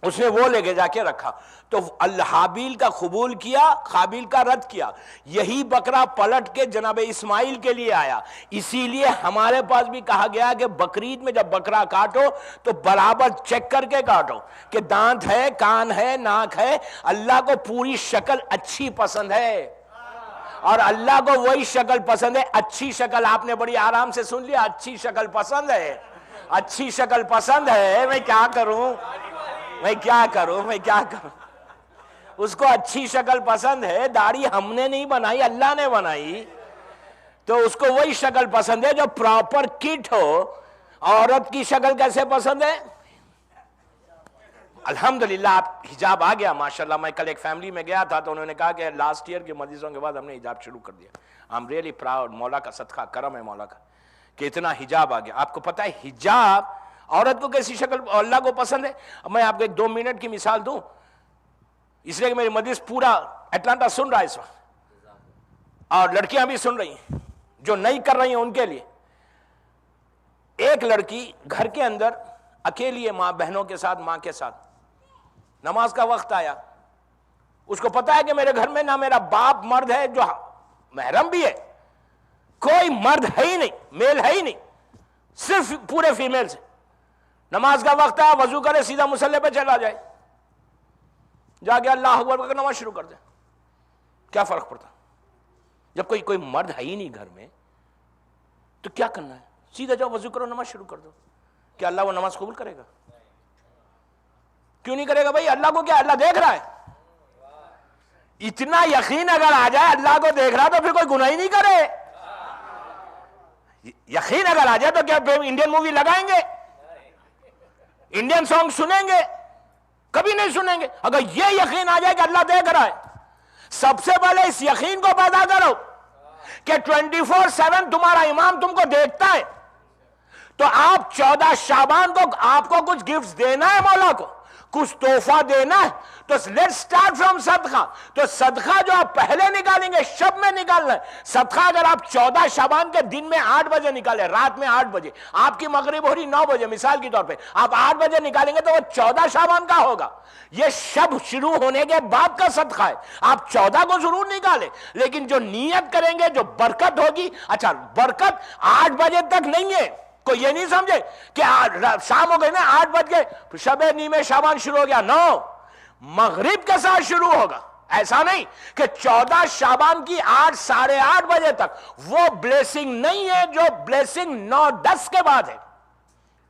اس نے وہ لے کے جا کے رکھا. تو حابیل کا قبول کیا، قابیل کا رد کیا. یہی بکرا پلٹ کے جناب اسماعیل کے لیے آیا. اسی لیے ہمارے پاس بھی کہا گیا کہ بقرعید میں جب بکرا کاٹو تو برابر چیک کر کے کاٹو کہ دانت ہے، کان ہے، ناک ہے. اللہ کو پوری شکل اچھی پسند ہے، اور اللہ کو وہی شکل پسند ہے. اچھی شکل آپ نے بڑی آرام سے سن لیا، اچھی شکل پسند ہے، اچھی شکل پسند ہے. میں کیا کروں، میں کیا کروں، میں کیا کروں. اس کو اچھی شکل پسند ہے، داڑھی ہم نے نہیں بنائی، اللہ نے بنائی، تو اس کو وہی شکل پسند ہے جو پراپر کٹ ہو۔ عورت کی شکل کیسے پسند ہے؟ الحمدللہ آپ حجاب آ گیا ماشاءاللہ۔ میں کل ایک فیملی میں گیا تھا تو انہوں نے کہا کہ لاسٹ ایئر کے مجلسوں کے بعد ہم نے حجاب شروع کر دیا۔ I'm really proud، مولا کا صدقہ کرم ہے مولا کا کہ اتنا حجاب آ گیا۔ آپ کو پتہ ہے حجاب عورت کو کیسی شکل اللہ کو پسند ہے؟ میں آپ کو ایک 2 منٹ کی مثال دوں، اس لیے کہ میری مجلس پورا اٹلانٹا سن رہا ہے اس وقت، اور لڑکیاں بھی سن رہی ہیں جو نہیں کر رہی ہیں ان کے لیے۔ ایک لڑکی گھر کے اندر اکیلی ہے، ماں بہنوں کے ساتھ، ماں کے ساتھ، نماز کا وقت آیا، اس کو پتا ہے کہ میرے گھر میں نہ میرا باپ مرد ہے جو محرم بھی ہے، کوئی مرد ہے ہی نہیں، میل ہے ہی نہیں، صرف پورے فیمیل سے۔ نماز کا وقت آیا، وضو کرے سیدھا مصلی پہ چلا جائے، جا کے اللہ اکبر کر کے نماز شروع کر دے، کیا فرق پڑتا؟ جب کوئی مرد ہے ہی نہیں گھر میں تو کیا کرنا ہے؟ سیدھا جاؤ وضو کرو نماز شروع کر دو۔ کیا اللہ وہ نماز قبول کرے گا؟ کیوں نہیں کرے گا بھائی؟ اللہ کو کیا، اللہ دیکھ رہا ہے۔ اتنا یقین اگر آ جائے اللہ کو دیکھ رہا تو پھر کوئی گناہ ہی نہیں کرے۔ یقین اگر آ جائے تو کیا انڈین مووی لگائیں گے؟ انڈین سانگ سنیں گے؟ کبھی نہیں سنیں گے۔ اگر یہ یقین آ جائے کہ اللہ دیکھ رہا ہے، سب سے پہلے اس یقین کو پیدا کرو کہ 24/7 تمہارا امام تم کو دیکھتا ہے، تو آپ 14 شعبان کو آپ کو کچھ گفٹ دینا ہے، مولا کو کچھ تحفہ دینا ہے، تو لیٹ سٹارٹ فرام صدقہ۔ تو صدقہ جو آپ پہلے نکالیں گے شب میں نکالنا ہے۔ صدقہ اگر آپ 14 شعبان کے دن میں 8 بجے نکالیں، رات میں 8 بجے، آپ کی مغرب ہو رہی 9 بجے مثال کے طور پہ، آپ 8 بجے نکالیں گے تو وہ 14 شعبان کا ہوگا۔ یہ شب شروع ہونے کے بعد کا صدقہ ہے، آپ 14 کو ضرور نکالیں، لیکن جو نیت کریں گے جو برکت ہوگی، اچھا برکت 8 بجے تک نہیں ہے، کوئی یہ نہیں سمجھے کہ شام ہو گئی نا 8 بج گئے شب نیمہ شعبان شروع ہو گیا، نو، مغرب کے ساتھ شروع ہوگا۔ ایسا نہیں کہ 14 شعبان کی 8 ساڑھے 8 بجے تک، وہ بلیسنگ نہیں ہے جو بلیسنگ 9-10 کے بعد ہے۔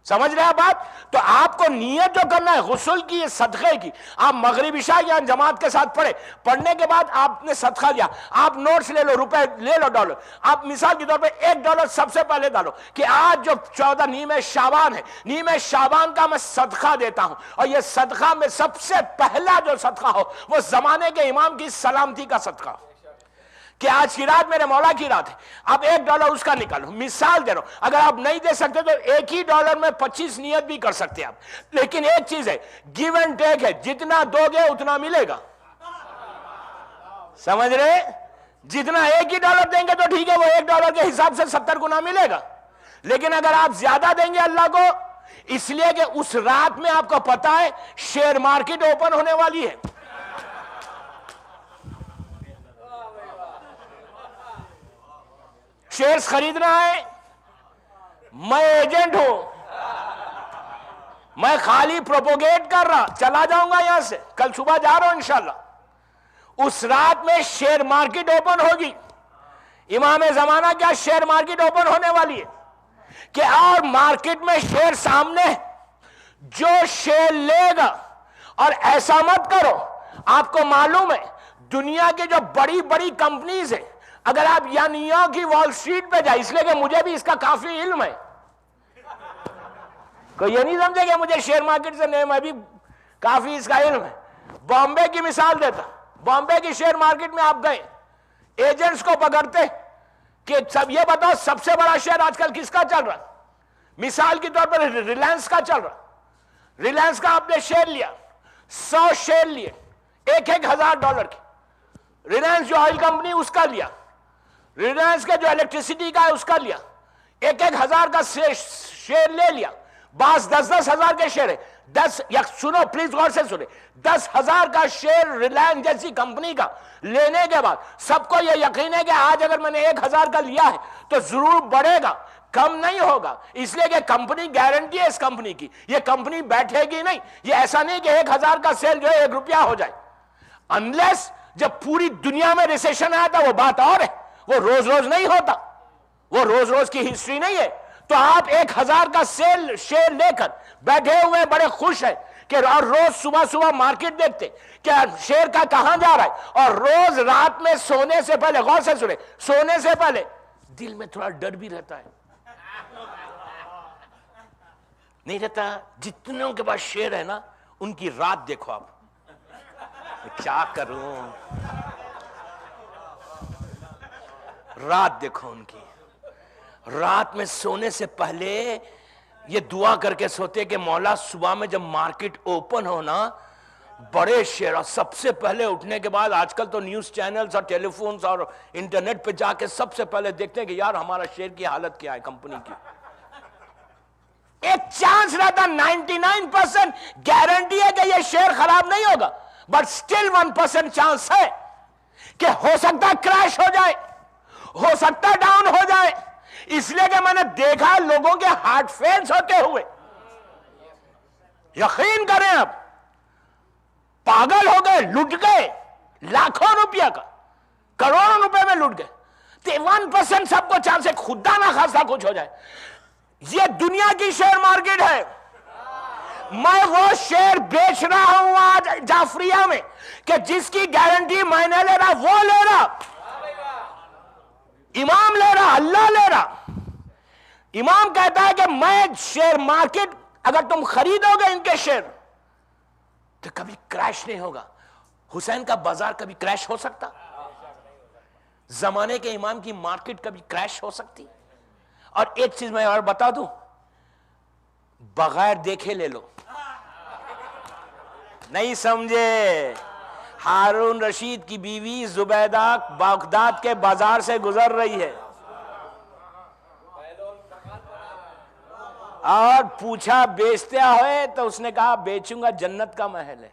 سمجھ رہے ہیں بات؟ تو آپ کو نیت جو کرنا ہے غسل کی، صدقے کی، آپ مغرب عشاء یا جماعت کے ساتھ پڑھنے کے بعد آپ نے صدقہ دیا، آپ نوٹس لے لو، روپے لے لو، ڈالو، آپ مثال کے طور پہ $1 سب سے پہلے ڈالو کہ آج جو 14 نیمہ شعبان ہے، نیمہ شعبان کا میں صدقہ دیتا ہوں، اور یہ صدقہ میں سب سے پہلا جو صدقہ ہو وہ زمانے کے امام کی سلامتی کا صدقہ ہو، کہ آج کی رات میرے مولا کی رات ہے، آپ $1 اس کا نکالو، مثال دے رہا ہوں۔ اگر آپ نہیں دے سکتے تو ایک ہی $1 میں 25 نیت بھی کر سکتے ہیں آپ، لیکن ایک چیز ہے، گیو اینڈ ٹیک ہے، جتنا دو گے اتنا ملے گا۔ سمجھ رہے؟ جتنا ایک ہی $1 دیں گے تو ٹھیک ہے، وہ $1 کے حساب سے 70 گنا ملے گا، لیکن اگر آپ زیادہ دیں گے اللہ کو، اس لیے کہ اس رات میں آپ کو پتا ہے شیئر مارکیٹ اوپن ہونے والی ہے، شیئرز خریدنا ہے، میں ایجنٹ ہوں، میں خالی پروپوگیٹ کر رہا، چلا جاؤں گا یہاں سے، کل صبح جا رہا ہوں انشاءاللہ۔ اس رات میں شیئر مارکیٹ اوپن ہوگی، امام زمانہ کیا شیئر مارکیٹ اوپن ہونے والی ہے کہ اور مارکیٹ میں شیئر سامنے ہے، جو شیئر لے گا، اور ایسا مت کرو، آپ کو معلوم ہے دنیا کے جو بڑی بڑی کمپنیز ہیں، اگر آپ یا نیو یارک کی وال اسٹریٹ پہ جائیں، اس لیے کہ مجھے بھی اس کا کافی علم ہے، کوئی یہ نہیں سمجھے کہ مجھے شیئر مارکیٹ سے نہیں، میں بھی کافی اس کا علم ہے۔ بامبے کی مثال دیتا، بامبے کی شیئر مارکیٹ میں آپ گئے، ایجنٹس کو پکڑتے کہ سب یہ بتاؤ سب سے بڑا شیئر آج کل کس کا چل رہا ہے؟ مثال کے طور پر ریلائنس کا چل رہا، ریلائنس کا آپ نے شیئر لیا، 100 شیئر لیے، $1,000 کے، ریلائنس جو آئل کمپنی اس کا لیا، ریلائنس کا جو الیکٹریسٹی کا ہے اس کا لیا، 1,000 کا شیئر لے لیا، بعض 10,000 کے شیئر ہے، 10 یا سنو پلیز غور سے سنیں، 10,000 کا شیئر ریلائنس جیسی کمپنی کا لینے کے بعد سب کو یہ یقین ہے کہ آج اگر میں نے 1,000 کا لیا ہے تو ضرور بڑھے گا، کم نہیں ہوگا، اس لیے کہ کمپنی گارنٹی ہے اس کمپنی کی، یہ کمپنی بیٹھے گی نہیں، یہ ایسا نہیں کہ 1,000 کا سیل جو ہے $1 ہو جائے، انلیس جب پوری دنیا میں ریسیشن آیا تھا وہ بات اور ہے، وہ روز روز نہیں ہوتا، وہ روز روز کی ہسٹری نہیں ہے۔ تو آپ 1,000 کا شیئر لے کر بیٹھے ہوئے بڑے خوش ہیں کہ اور روز صبح صبح مارکیٹ دیکھتے کہ شیئر کا کہاں جا رہا ہے، اور روز رات میں سونے سے پہلے، غور سے سنے، سونے سے پہلے دل میں تھوڑا ڈر بھی رہتا ہے، نہیں رہتا؟ جتنوں کے پاس شیئر ہے نا ان کی رات دیکھو آپ، کیا کروں، رات دیکھو ان کی، رات میں سونے سے پہلے یہ دعا کر کے سوتے کہ مولا صبح میں جب مارکیٹ اوپن ہونا بڑے شیئر، اور سب سے پہلے اٹھنے کے بعد آج کل تو نیوز چینلز اور ٹیلی فونز اور انٹرنیٹ پہ جا کے سب سے پہلے دیکھتے ہیں کہ یار ہمارا شیئر کی حالت کیا ہے کمپنی کی. ایک چانس رہتا، 99% گارنٹی ہے کہ یہ شیئر خراب نہیں ہوگا، بٹ سٹل 1% چانس ہے کہ ہو سکتا کریش ہو جائے، ہو سکتا ڈاؤن ہو جائے. اس لیے کہ میں نے دیکھا لوگوں کے ہارٹ فیلز ہوتے ہوئے. یقین کریں اب پاگل ہو گئے، لٹ گئے لاکھوں روپیہ کا، کروڑوں روپے میں لٹ گئے. تو 1% سب کو چانس ہے خدا نہ خاصا کچھ ہو جائے. یہ دنیا کی شیئر مارکیٹ ہے. میں وہ شیئر بیچ رہا ہوں آج جعفریہ میں کہ جس کی گارنٹی میں نے لے رہا، وہ لے رہا، امام لے رہا، اللہ لے رہا. امام کہتا ہے کہ میں شیئر مارکیٹ، اگر تم خریدو گے ان کے شیئر تو کبھی کریش نہیں ہوگا. حسین کا بازار کبھی کریش ہو سکتا؟ زمانے کے امام کی مارکیٹ کبھی کریش ہو سکتی؟ اور ایک چیز میں اور بتا دوں، بغیر دیکھے لے لو. نہیں سمجھے؟ ہارون رشید کی بیوی زبیدہ بغداد کے بازار سے گزر رہی ہے اور پوچھا بیچتے ہوئے، تو اس نے کہا بیچوں گا، جنت کا محل ہے.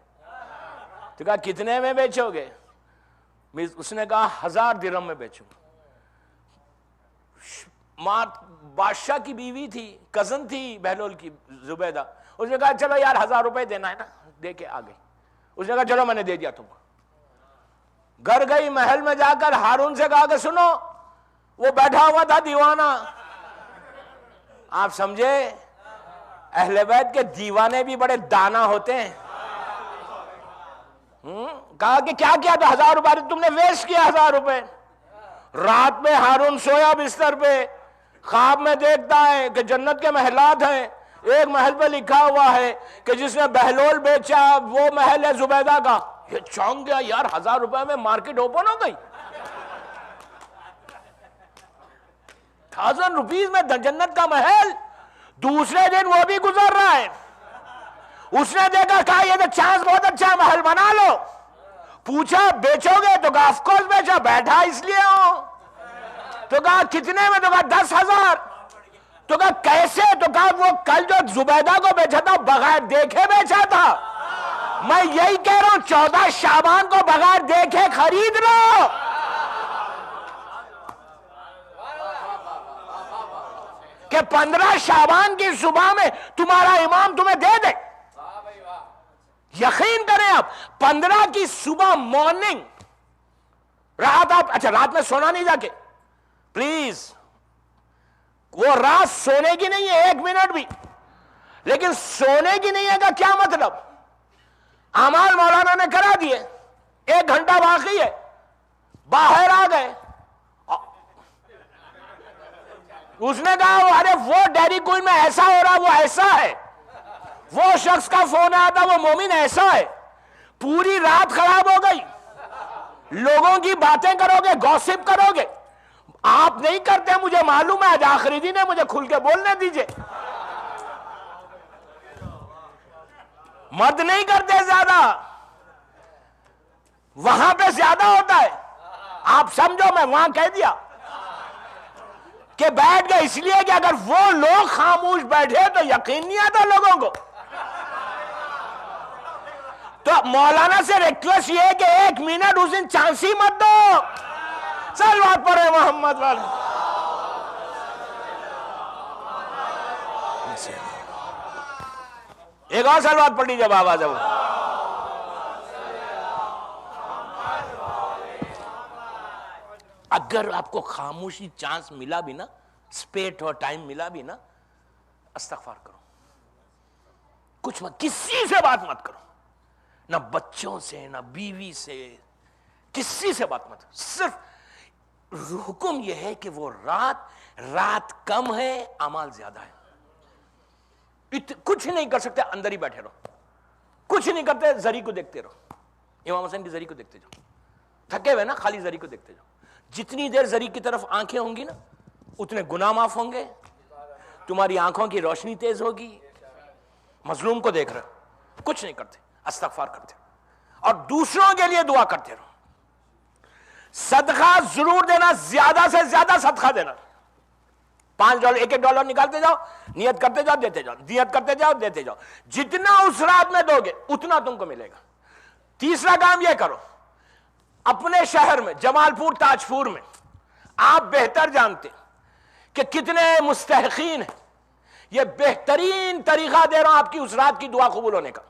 تو کہا کتنے میں بیچو گے؟ اس نے کہا 1000 درہم میں بیچوں. بادشاہ کی بیوی تھی، کزن تھی بہلول کی زبیدہ. اس نے کہا چلو یار 1000 روپے دینا ہے نا، دے کے آ گئی. اس نے کہا چلو میں نے دے دیا تم کو. گھر گئی، محل میں جا کر ہارون سے کہا کہ سنو، وہ بیٹھا ہوا تھا دیوانہ. آپ سمجھے؟ اہل بیت کے دیوانے بھی بڑے دانا ہوتے ہیں. کہا کہ کیا کیا؟ تو 1000 روپے تم نے ویسٹ کیا. 1000 روپے. رات میں ہارون سویا بستر پہ، خواب میں دیکھتا ہے کہ جنت کے محلات ہیں. ایک محل پہ لکھا ہوا ہے کہ جس نے بہلول بیچا وہ محل ہے زبیدہ کا. یہ چونک گیا، یار 1000 روپے میں مارکیٹ اوپن ہو گئی. 1000 روپیز میں جنت کا محل. دوسرے دن وہ بھی گزر رہا ہے، اس نے دیکھا، کہا یہ تو چانس بہت اچھا، محل بنا لو. پوچھا بیچو گے؟ تو کہا آف کورس بیچا، بیٹھا اس لیے ہوں. تو کہا کتنے میں؟ تو کہا 10,000. تو کہا کیسے؟ تو کہا وہ کل جو زبیدہ کو بیچا تھا بغیر دیکھے بیچا تھا. میں یہی کہہ رہا ہوں 14 شعبان کو بغیر دیکھے خرید لو. کہ 15 شعبان کی صبح میں تمہارا امام تمہیں دے دے. یقین کریں آپ، 15 کی صبح مارننگ، رات آپ، اچھا رات میں سونا نہیں جا کے پلیز، وہ رات سونے کی نہیں ہے 1 منٹ بھی، لیکن سونے کی نہیں ہے کا کیا مطلب؟ اعمال مولانا نے کرا دیے، 1 گھنٹہ باقی ہے، باہر آ گئے. اس نے کہا ارے وہ ڈیری کوئن میں ایسا ہو رہا، وہ ایسا ہے، وہ شخص کا فون آیا تھا، وہ مومن ایسا ہے. پوری رات خراب ہو گئی. لوگوں کی باتیں کرو گے، گوسپ کرو گے. آپ نہیں کرتے، مجھے معلوم ہے، آج آخری دن ہے، مجھے کھل کے بولنے دیجئے. مرد نہیں کرتے زیادہ، وہاں پہ زیادہ ہوتا ہے. آپ سمجھو، میں وہاں کہہ دیا کہ بیٹھ گئے اس لیے کہ اگر وہ لوگ خاموش بیٹھے تو یقین نہیں آتا لوگوں کو. تو مولانا سے ریکویسٹ یہ ہے کہ 1 منٹ اس دن چانسی مت دو. صلوات پڑھے محمد والے. ایک اور صلوات پڑھ لیجیے بابا جب. اگر آپ کو خاموشی چانس ملا بھی نا، سپیٹ اور ٹائم ملا بھی نا، استغفار کرو. کچھ مت، کسی سے بات مت کرو، نہ بچوں سے نہ بیوی سے، کسی سے بات مت، صرف حکم یہ ہے کہ وہ رات کم ہے، اعمال زیادہ ہے، کچھ نہیں کر سکتے، اندر ہی بیٹھے رہو، کچھ نہیں کرتے، زری کو دیکھتے رہو، امام حسین کی زری کو دیکھتے جاؤ، تھکے ہوئے نا، خالی زری کو دیکھتے جاؤ، جتنی دیر زری کی طرف آنکھیں ہوں گی نا اتنے گناہ معاف ہوں گے، تمہاری آنکھوں کی روشنی تیز ہوگی، مظلوم کو دیکھ رہے، کچھ نہیں کرتے، استغفار کرتے اور دوسروں کے لیے دعا کرتے رہو، صدقہ ضرور دینا، زیادہ سے زیادہ صدقہ دینا، $5 $1 نکالتے جاؤ، نیت کرتے جاؤ، دیتے جاؤ، نیت کرتے جاؤ، دیتے جاؤ، جتنا اس رات میں دو گے اتنا تم کو ملے گا۔ تیسرا کام یہ کرو، اپنے شہر میں جمال پور تاج پور میں آپ بہتر جانتے کہ کتنے مستحقین ہیں، یہ بہترین طریقہ دے رہا ہوں آپ کی اس رات کی دعا قبول ہونے کا،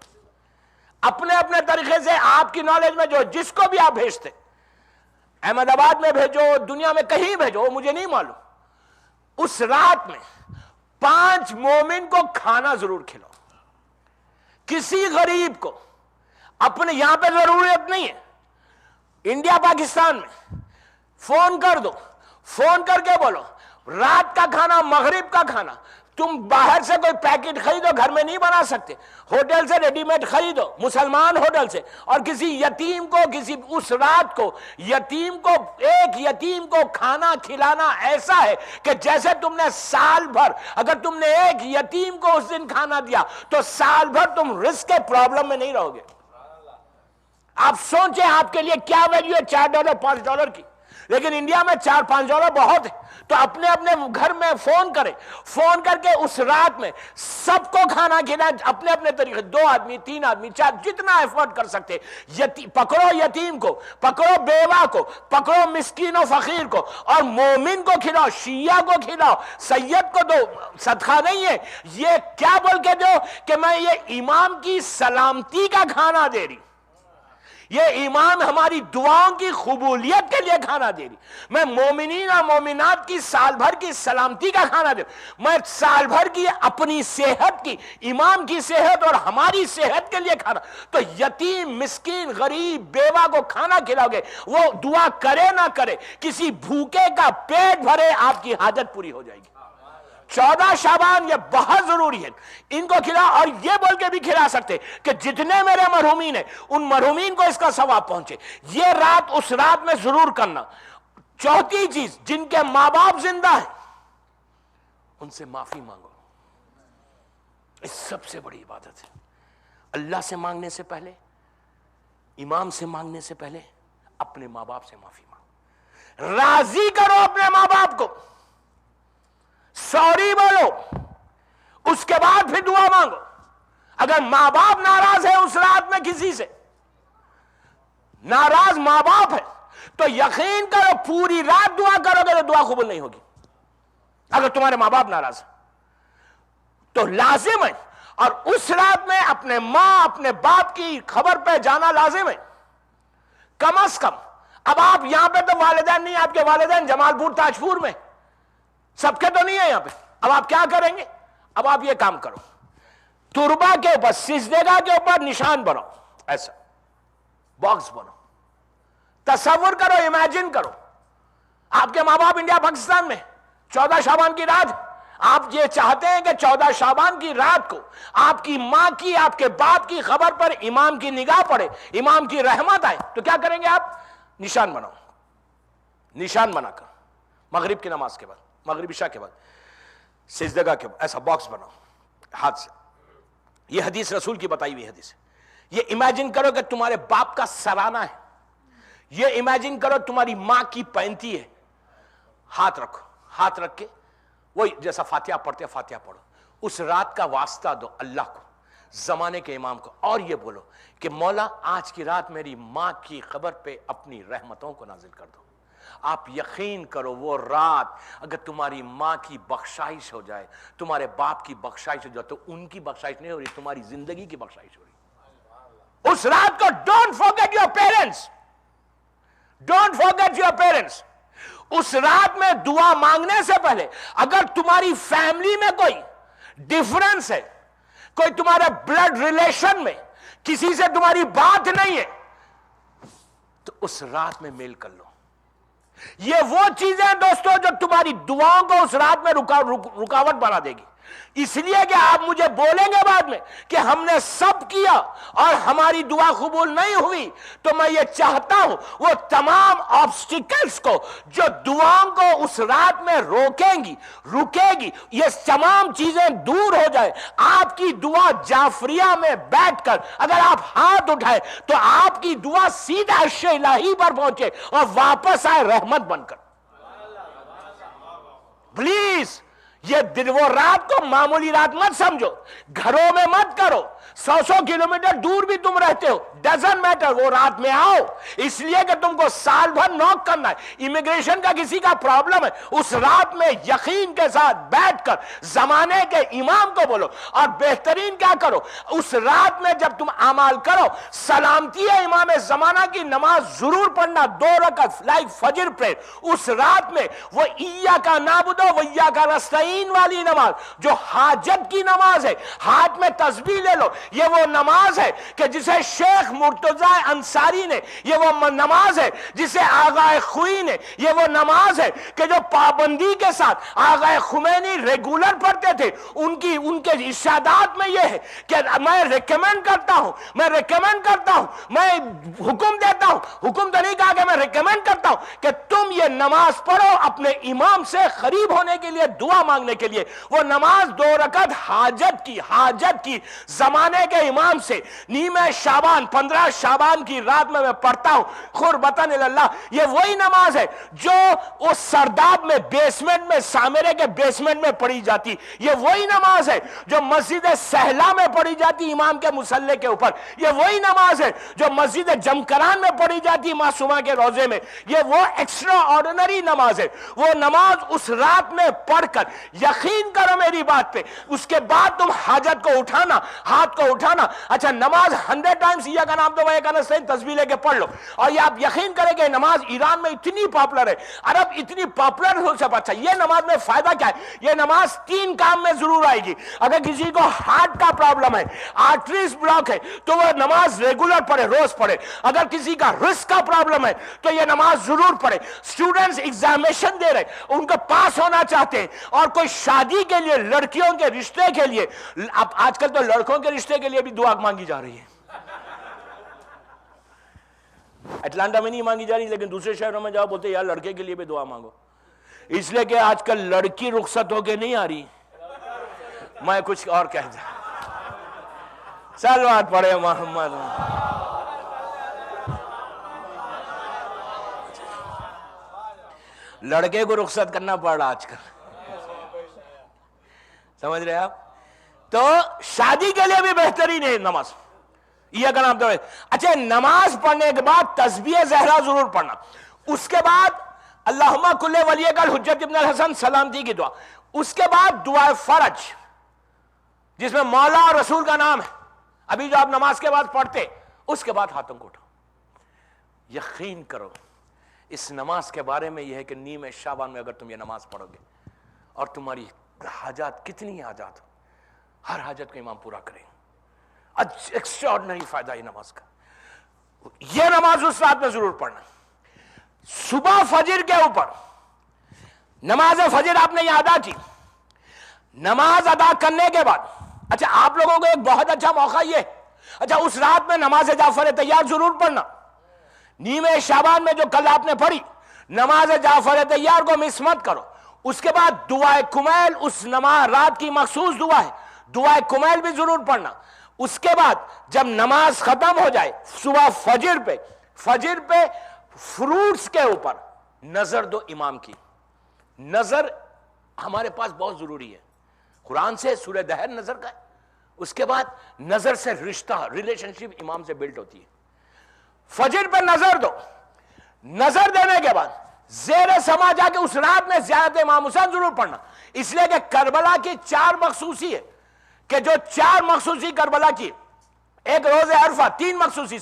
اپنے اپنے طریقے سے آپ کی نالج میں جو جس کو بھی آپ بھیجتے، احمد آباد میں بھیجو، دنیا میں کہیں بھیجو، مجھے نہیں معلوم، اس رات میں 5 مومن کو کھانا ضرور کھلاؤ، کسی غریب کو، اپنے یہاں پہ ضرورت نہیں ہے، انڈیا پاکستان میں فون کر دو، فون کر کے بولو رات کا کھانا، مغرب کا کھانا تم باہر سے کوئی پیکٹ خریدو، گھر میں نہیں بنا سکتے، ہوٹل سے ریڈی میڈ خریدو، مسلمان ہوٹل سے، اور کسی یتیم کو، کسی اس رات کو یتیم کو، ایک یتیم کو کھانا کھلانا ایسا ہے کہ جیسے تم نے سال بھر، اگر تم نے ایک یتیم کو اس دن کھانا دیا تو سال بھر تم رزق کے پرابلم میں نہیں رہو گے۔ آپ سوچیں آپ کے لیے کیا ویلیو ہے $4 $5 کی، لیکن انڈیا میں $4-5 بہت ہے، تو اپنے اپنے گھر میں فون کریں، فون کر کے اس رات میں سب کو کھانا کھلائیں، اپنے اپنے طریقے، 2 آدمی 3 آدمی 4، جتنا ایفورٹ کر سکتے، پکڑو یتیم کو، پکڑو بیوہ کو، پکڑو مسکین و فقیر کو، اور مومن کو کھلاؤ، شیعہ کو کھلاؤ، سید کو دو، صدقہ نہیں ہے یہ، کیا بول کے دو کہ میں یہ امام کی سلامتی کا کھانا دے رہی، یہ امام ہماری دعاؤں کی قبولیت کے لیے کھانا دے رہی، میں مومنین اور مومنات کی سال بھر کی سلامتی کا کھانا دے رہی، میں سال بھر کی اپنی صحت کی، امام کی صحت اور ہماری صحت کے لیے کھانا، تو یتیم، مسکین، غریب، بیوہ کو کھانا کھلاؤ گے، وہ دعا کرے نہ کرے، کسی بھوکے کا پیٹ بھرے آپ کی حاجت پوری ہو جائے گی۔ 14 شعبان یہ بہت ضروری ہے، ان کو کھلا، اور یہ بول کے بھی کھلا سکتے کہ جتنے میرے مرحومین ہیں ان مرحومین کو اس کا ثواب پہنچے، یہ رات اس رات میں ضرور کرنا۔ چوتھی چیز، جن کے ماں باپ زندہ ہیں ان سے معافی مانگو، اس سب سے بڑی عبادت ہے، اللہ سے مانگنے سے پہلے، امام سے مانگنے سے پہلے اپنے ماں باپ سے معافی مانگو، راضی کرو اپنے ماں باپ کو، سوری بولو، اس کے بعد پھر دعا مانگو۔ اگر ماں باپ ناراض ہے اس رات میں، کسی سے ناراض ماں باپ ہے تو یقین کرو پوری رات دعا کرو گے تو دعا قبول نہیں ہوگی، اگر تمہارے ماں باپ ناراض ہیں تو لازم ہے، اور اس رات میں اپنے ماں اپنے باپ کی خبر پہ جانا لازم ہے، کم از کم۔ اب آپ یہاں پہ تو والدین نہیں، آپ کے والدین جمال پور تاج پور میں، سب کے تو نہیں ہے یہاں پہ، اب آپ کیا کریں گے؟ اب آپ یہ کام کرو، تربہ کے اوپر، سجدہ کے اوپر نشان بناؤ، ایسا باکس بناؤ، تصور کرو، امیجن کرو آپ کے ماں باپ انڈیا پاکستان میں، 14 شعبان کی رات، آپ یہ چاہتے ہیں کہ 14 شعبان کی رات کو آپ کی ماں کی، آپ کے باپ کی خبر پر امام کی نگاہ پڑے، امام کی رحمت آئے، تو کیا کریں گے آپ؟ نشان بناؤ، نشان بنا کر مغرب کی نماز کے بعد، مغرب عشاء کے بعد، سجدہ کے بعد ایسا باکس بناؤ ہاتھ سے، یہ حدیث رسول کی بتائی ہوئی حدیث ہے۔ یہ امیجن کرو کہ تمہارے باپ کا سرانہ ہے، یہ امیجن کرو تمہاری ماں کی پینتی ہے، ہاتھ رکھو، ہاتھ رکھ کے وہی جیسا فاتحہ پڑھتے فاتحہ پڑھو، اس رات کا واسطہ دو اللہ کو، زمانے کے امام کو، اور یہ بولو کہ مولا آج کی رات میری ماں کی خبر پہ اپنی رحمتوں کو نازل کر دو۔ آپ یقین کرو وہ رات اگر تمہاری ماں کی بخشائش ہو جائے، تمہارے باپ کی بخشائش ہو جائے، تو ان کی بخشائش نہیں ہو رہی، تمہاری زندگی کی بخشائش ہو رہی۔ اس رات کو don't forget your parents, don't forget your parents. اس رات میں دعا مانگنے سے پہلے اگر تمہاری فیملی میں کوئی ڈیفرنس ہے، کوئی تمہارے بلڈ ریلیشن میں کسی سے تمہاری بات نہیں ہے، تو اس رات میں میل کر لو۔ یہ وہ چیزیں دوستو جو تمہاری دعاؤں کو اس رات میں رکاوٹ بنا دے گی۔ اس لیے کہ آپ مجھے بولیں گے بعد میں کہ ہم نے سب کیا اور ہماری دعا قبول نہیں ہوئی، تو میں یہ چاہتا ہوں وہ تمام آبسٹیکلز کو جو دعاؤں کو اس رات میں رکے گی، یہ تمام چیزیں دور ہو جائے۔ آپ کی دعا جعفریہ میں بیٹھ کر اگر آپ ہاتھ اٹھائے تو آپ کی دعا سیدھا عرش الہی پر پہنچے اور واپس آئے رحمت بن کر۔ پلیز یہ وہ رات کو معمولی رات مت سمجھو، گھروں میں مت کرو، 100 کلومیٹر دور بھی تم رہتے ہو، ڈزنٹ میٹر، وہ رات میں آؤ، اس لیے کہ تم کو سال بھر نوک کرنا ہے، امیگریشن کا کسی کا پرابلم ہے، اس رات میں یقین کے ساتھ بیٹھ کر زمانے کے امام کو بولو، اور بہترین کیا کرو، اس رات میں جب تم اعمال کرو، سلامتی امام زمانہ کی نماز ضرور پڑھنا، 2 رکعت لائک فجر پریئر، اس رات میں وہ ایاک نعبد و ایاک نستعین والی نماز جو حاجت کی نماز ہے، ہاتھ میں تسبیح لے لو، یہ وہ نماز ہے کہ جسے شیخ مرتضی انصاری نے، یہ وہ نماز ہے جسے آغا خوئی نے، یہ وہ نماز ہے کہ جو پابندی کے ساتھ آغا خمینی ریگولر پڑھتے تھے، ان کے ارشادات میں یہ ہے کہ میں ریکمینڈ کرتا ہوں، میں حکم دیتا ہوں، حکم تو نہیں کہا کہ میں ریکمینڈ کرتا ہوں کہ تم یہ نماز پڑھو اپنے امام سے قریب ہونے کے لیے، دعا مانگنے کے لیے۔ وہ نماز 2 رکعت حاجت کی زمانے کے امام سے، نیمہ شعبان 15 شعبان کی رات میں پڑھتا ہوں، قربتاً اللہ۔ یہ وہی نماز ہے جو اس سرداب میں بیسمنٹ میں، سامرے کے بیسمنٹ میں پڑھی جاتی، یہ وہی نماز ہے جو مسجد سہلا میں پڑھی جاتی امام کے مصلی کے اوپر، یہ وہی نماز ہے جو مسجد جمکران میں پڑھی جاتی معصومہ کے روزے میں، یہ وہ ایکسٹرا آرڈنری نماز ہے۔ وہ نماز اس رات میں پڑھ کر یقین کرو میری بات پہ، اس کے بعد تم حاجت کو اٹھانا، ہاتھ کو اٹھانا، اچھا نماز 100 ٹائمز ایاک نعبد و ایاک نستعین تسبیح لے کے پڑھ لو، اور یہ آپ یقین کریں کہ نماز ایران میں اتنی پاپولر ہے، عرب اتنی پاپولر ہو سے اچھا یہ نماز میں فائدہ کیا ہے؟ یہ نماز 3 کام میں ضرور آئے گی۔ اگر کسی کو ہارٹ کا پرابلم ہے، آرٹریز بلاک ہے، تو وہ نماز ریگولر پڑھے، روز پڑھے۔ اگر کسی کا رزق کا پرابلم ہے تو یہ نماز ضرور پڑھے۔ اسٹوڈنٹس ایگزامیشن دے رہے، ان کو پاس ہونا چاہتے ہیں، اور کوئی شادی کے لیے، لڑکیوں کے رشتے کے لیے، اب آج کل تو لڑکوں کے رشتے کے لیے بھی دعا مانگی جا رہی ہے۔ اٹلانٹا میں نہیں مانگی جا رہی، لیکن دوسرے شہروں میں جاؤ بولتے یار لڑکے کے لیے بھی دعا مانگو، اس لیے کہ آج کل لڑکی رخصت ہو کے نہیں آ رہی۔ میں کچھ اور کہتا، صلوات پڑھے محمد۔ لڑکے کو رخصت کرنا پڑ رہا آج کل، سمجھ رہے آپ؟ تو شادی کے لیے بھی بہترین ہے نماز، یہ کا نام۔ اچھا نماز پڑھنے کے بعد تسبیح زہرا ضرور پڑھنا، اس کے بعد اللہم کل ولیک الحجت ابن الحسن سلامتی کی دعا، اس کے بعد دعا فرج جس میں مولا اور رسول کا نام ہے، ابھی جو آپ نماز کے بعد پڑھتے، اس کے بعد ہاتھوں کو اٹھاؤ۔ یقین کرو اس نماز کے بارے میں یہ ہے کہ نیمہ شعبان میں اگر تم یہ نماز پڑھو گے اور تمہاری حاجات کتنی حاجات ہو، ہر حاجت کو امام پورا کریں۔ ایکسٹراڈنری فائدہ ہے نماز کا، یہ نماز اس رات میں ضرور پڑھنا۔ صبح فجر کے اوپر نماز فجر آپ نے یہ ادا کی، نماز ادا کرنے کے بعد اچھا آپ لوگوں کو ایک بہت اچھا موقع یہ، اچھا اس رات میں نماز جعفر طیار ضرور پڑھنا، نیمہ شعبان میں جو کل آپ نے پڑھی نماز جعفر طیار کو مس مت کرو۔ اس کے بعد دعائے کمیل، اس نماز رات کی مخصوص دعا ہے، دعائے کمیل بھی ضرور پڑھنا۔ اس کے بعد جب نماز ختم ہو جائے صبح فجر پہ فروٹس کے اوپر نظر دو امام کی۔ نظر ہمارے پاس بہت ضروری ہے، قرآن سے سورہ دہر نظر کا ہے، اس کے بعد نظر سے رشتہ، ریلیشن شپ امام سے بلڈ ہوتی ہے۔ فجر پہ نظر دو، نظر دینے کے بعد زیر سما جا کے اس رات میں زیارت امام حسین ضرور پڑھنا، اس لیے کہ کربلا کی 4 مخصوصی ہے، کہ جو 4 مخصوصی کربلا کی، ایک روز عرفہ، 3 مخصوصی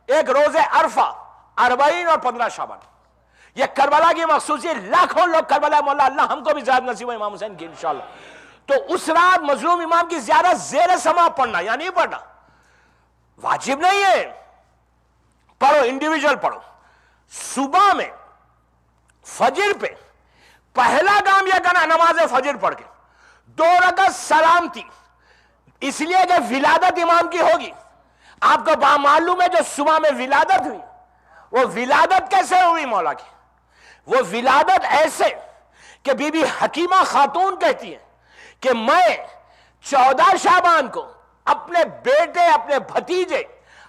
ایک روز عرفہ، 40 اور 15 شعبان، یہ کربلا کی مخصوصی۔ لاکھوں لوگ کربلا مولا اللہ ہم کو بھی زیادہ نصیب ہے امام حسین کی انشاءاللہ۔ تو اس رات مظلوم امام کی زیارت زیر سما پڑھنا یا نہیں پڑھنا واجب نہیں ہے، پڑھو، انڈیویجول پڑھو. صبح میں فجر پہ پہلا کام یہ کرنا نماز فجر پڑھ کے 2 رکعت سلام تھی، اس لیے کہ ولادت امام کی ہوگی. آپ کو معلوم ہے جو صبح میں ولادت ہوئی، وہ ولادت کیسے ہوئی مولا کی؟ وہ ولادت ایسے کہ بی بی حکیمہ خاتون کہتی ہے کہ میں 14 شعبان کو اپنے بیٹے، اپنے بھتیجے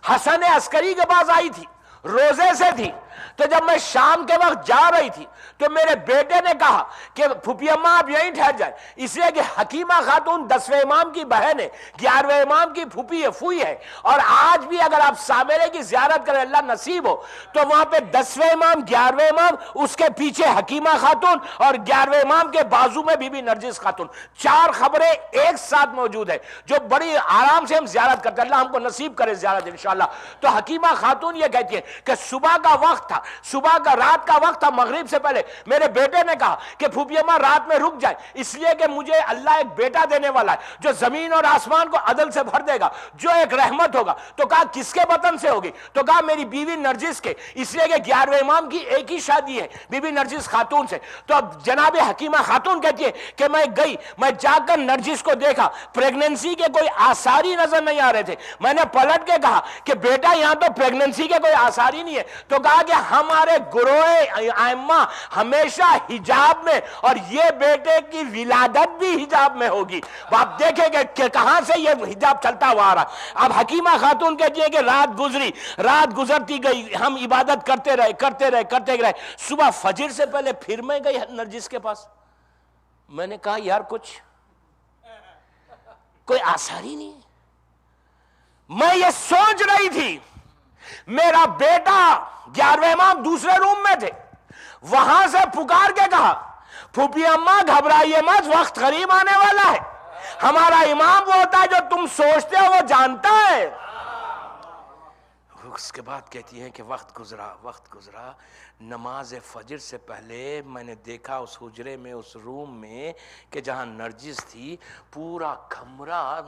حسن عسکری کے پاس آئی تھی، روزے سے تھی. تو جب میں شام کے وقت جا رہی تھی تو میرے بیٹے نے کہا کہ پھوپھی اماں آپ یہیں ٹھہر جائیں، اس لیے کہ حکیمہ خاتون 10ویں امام کی بہن ہے، 11ویں امام کی پھوپھی ہے، فوئی ہے. اور آج بھی اگر آپ سامرے کی زیارت کریں، اللہ نصیب ہو، تو وہاں پہ 10ویں امام، 11ویں امام، اس کے پیچھے حکیمہ خاتون، اور 11ویں امام کے بازو میں بی بی نرجس خاتون. 4 خبریں ایک ساتھ موجود ہے جو بڑی آرام سے ہم زیارت کرتے ہیں. اللہ ہم کو نصیب کرے زیارت انشاءاللہ. تو حکیمہ خاتون یہ کہتی ہے کہ صبح کا وقت تھا، صبح کا رات کا وقت تھا، مغرب سے پہلے میرے بیٹے نے کہا کہ پھوپھی اماں رات میں رک جائے، اس لیے کہ مجھے اللہ ایک بیٹا دینے والا ہے جو زمین اور آسمان کو عدل سے بھر دے گا، جو ایک رحمت ہوگا. تو کہا کس کے بطن سے ہوگی؟ تو کہا میری بیوی نرجس کے، اس لیے کہ 11ویں امام کی ایک ہی شادی ہے بی بی نرجس خاتون سے. تو اب جناب حکیمہ خاتون کہتی ہے کہ میں گئی، میں جا کر نرجس کو دیکھا، پریگننسی کے کوئی آثار ہی نظر نہیں آ رہے تھے. میں نے پلٹ کے کہا کہ بیٹا یہاں تو پریگننسی کے کوئی آثار ہی نہیں ہے. تو کہا کہ ہمارے گروہ ائمہ ہمیشہ حجاب میں، اور یہ بیٹے کی ولادت بھی حجاب میں ہوگی. آپ دیکھیں کہ کہاں سے یہ حجاب چلتا ہوا آ رہا. اب حکیمہ خاتون کہتی ہے کہ رات گزری، رات گزرتی گئی، ہم عبادت کرتے رہے. صبح فجر سے پہلے پھر میں گئی نرجس کے پاس. میں نے کہا یار کچھ کوئی آثار ہی نہیں. میں یہ سوچ رہی تھی میرا بیٹا 11ویں امام دوسرے روم میں تھے، وہاں سے پکار کے کہا پھوپھی اماں گھبرائیے مت، وقت قریب آنے والا ہے. ہمارا امام وہ ہوتا ہے جو تم سوچتے ہو وہ جانتا ہے. اس کے بعد کہتی ہیں کہ وقت گزرا. نماز فجر سے پہلے میں نے دیکھا اس حجرے میں، اس روم میں کہ جہاں نرجس تھی، پورا کمرہ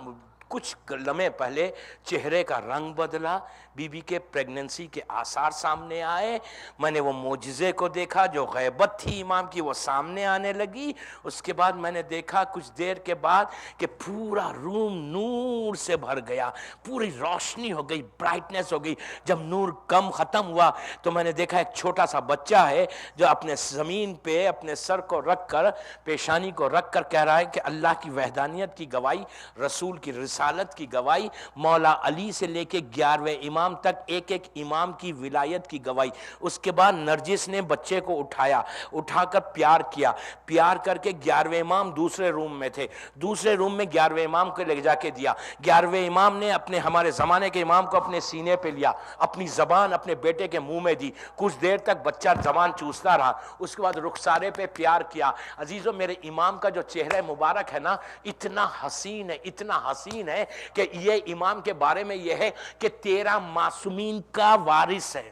کچھ لمحے پہلے چہرے کا رنگ بدلا، بی بی کے پریگننسی کے آثار سامنے آئے. میں نے وہ معجزے کو دیکھا جو غیبت تھی امام کی، وہ سامنے آنے لگی. اس کے بعد میں نے دیکھا کچھ دیر کے بعد کہ پورا روم نور سے بھر گیا، پوری روشنی ہو گئی، برائٹنس ہو گئی. جب نور کم ختم ہوا تو میں نے دیکھا ایک چھوٹا سا بچہ ہے جو اپنے زمین پہ اپنے سر کو رکھ کر، پیشانی کو رکھ کر کہہ رہا ہے کہ اللہ کی وحدانیت کی گواہی، رسول کی رسالت کی گواہی، مولا علی سے لے کے 11ویں امام تک ایک ایک امام کی ولایت کی گواہی. اس کے بعد نرجس نے بچے کو اٹھا کر پیار کیا، پیار کر کے 11ویں امام دوسرے روم میں تھے، دوسرے روم میں 11ویں امام کو لے جا کے دیا. 11ویں امام نے ہمارے زمانے کے امام کو اپنے سینے پہ لیا، اپنی زبان اپنے بیٹے کے منہ میں دی. کچھ دیر تک بچہ زبان چوستا رہا، اس کے بعد رخسارے پہ پیار کیا. عزیزو میرے امام کا جو چہرہ مبارک ہے نا، اتنا حسین ہے، اتنا حسین ہے کہ یہ امام کے بارے میں یہ ہے کہ 13 معصومین کا وارث ہے.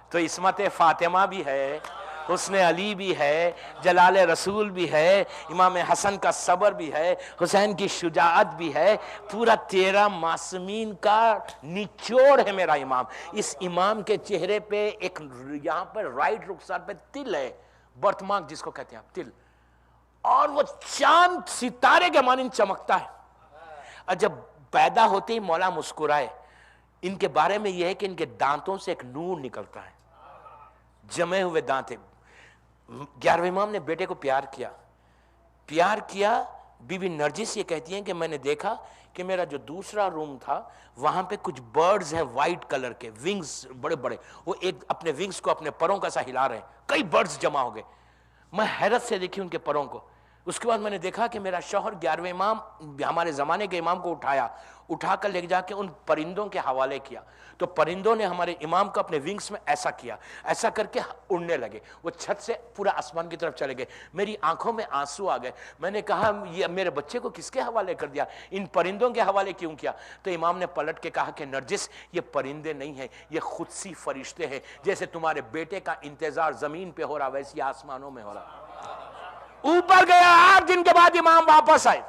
تو عصمت فاطمہ بھی ہے، حسن علی بھی ہے، جلال رسول بھی ہے، امام حسن کا صبر بھی ہے، حسین کی شجاعت بھی ہے. پورا 13 معصومین کا نچوڑ ہے میرا امام. اس امام کے چہرے پہ ایک یہاں پر رائٹ رخسار پہ تل ہے، برتھ مارک جس کو کہتے ہیں آپ، تل، اور وہ چاند ستارے کے مانند چمکتا ہے. اور جب پیدا ہوتے ہی مولا مسکرائے. ان کے بارے میں یہ ہے کہ ان کے دانتوں سے ایک نور نکلتا ہے، جمے ہوئے دانت. 11ویں امام نے بیٹے کو پیار کیا. بی بی نرجس یہ کہتی ہیں کہ میں نے دیکھا کہ میرا جو دوسرا روم تھا وہاں پہ کچھ برڈز ہیں وائٹ کلر کے، ونگز بڑے بڑے، وہ ایک اپنے ونگز کو اپنے پروں کا سا ہلا رہے ہیں. کئی برڈز جمع ہو گئے. میں حیرت سے دیکھی ان کے پروں کو. اس کے بعد میں نے دیکھا کہ میرا شوہر 11ویں امام ہمارے زمانے کے امام کو اٹھا کر لے جا کے ان پرندوں کے حوالے کیا. تو پرندوں نے ہمارے امام کو اپنے ونگز میں ایسا کیا، ایسا کر کے اڑنے لگے. وہ چھت سے پورا آسمان کی طرف چلے گئے. میری آنکھوں میں آنسو آ گئے. میں نے کہا یہ میرے بچے کو کس کے حوالے کر دیا، ان پرندوں کے حوالے کیوں کیا؟ تو امام نے پلٹ کے کہا کہ نرجس یہ پرندے نہیں ہیں، یہ قدسی فرشتے ہیں. جیسے تمہارے بیٹے کا انتظار زمین پہ ہو رہا ویسے آسمانوں میں ہو رہا. اوپر گیا, 8 دن کے بعد امام واپس آئے,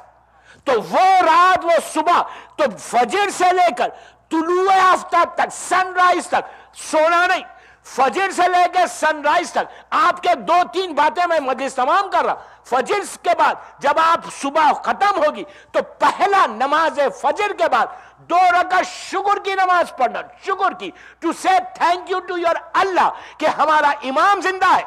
تو وہ رات وہ صبح, تو فجر سے لے کر طلوع آفتاب تک, سن رائز تک سونا نہیں, فجر سے لے کے سن رائز تک آپ کے 2-3 باتیں میں مجلس تمام کر رہا. فجر کے بعد جب آپ صبح ختم ہوگی تو پہلا نماز فجر کے بعد 2 رکعت شکر کی نماز پڑھنا, شکر کی, ٹو سے تھینک یو ٹو یور اللہ کہ ہمارا امام زندہ ہے.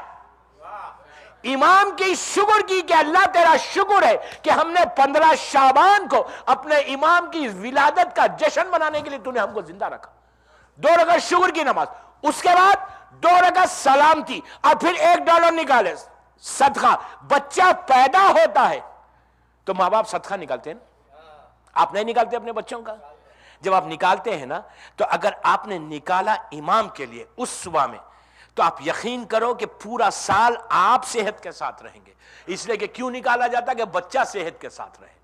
امام کی شکر کی کہ اللہ تیرا شکر ہے کہ ہم نے 15 شعبان کو اپنے امام کی ولادت کا جشن منانے کے لیے تو نے ہم کو زندہ رکھا. 2 رکعت شکر کی نماز, اس کے بعد 2 رکعت سلامتی, اور پھر $1 نکالے صدقہ. بچہ پیدا ہوتا ہے تو ماں باپ صدقہ نکالتے ہیں نا, آپ نہیں نکالتے اپنے بچوں کا؟ جب آپ نکالتے ہیں نا, تو اگر آپ نے نکالا امام کے لیے اس صبح میں, تو آپ یقین کرو کہ پورا سال آپ صحت کے ساتھ رہیں گے. اس لیے کہ کیوں نکالا جاتا ہے کہ بچہ صحت کے ساتھ رہے,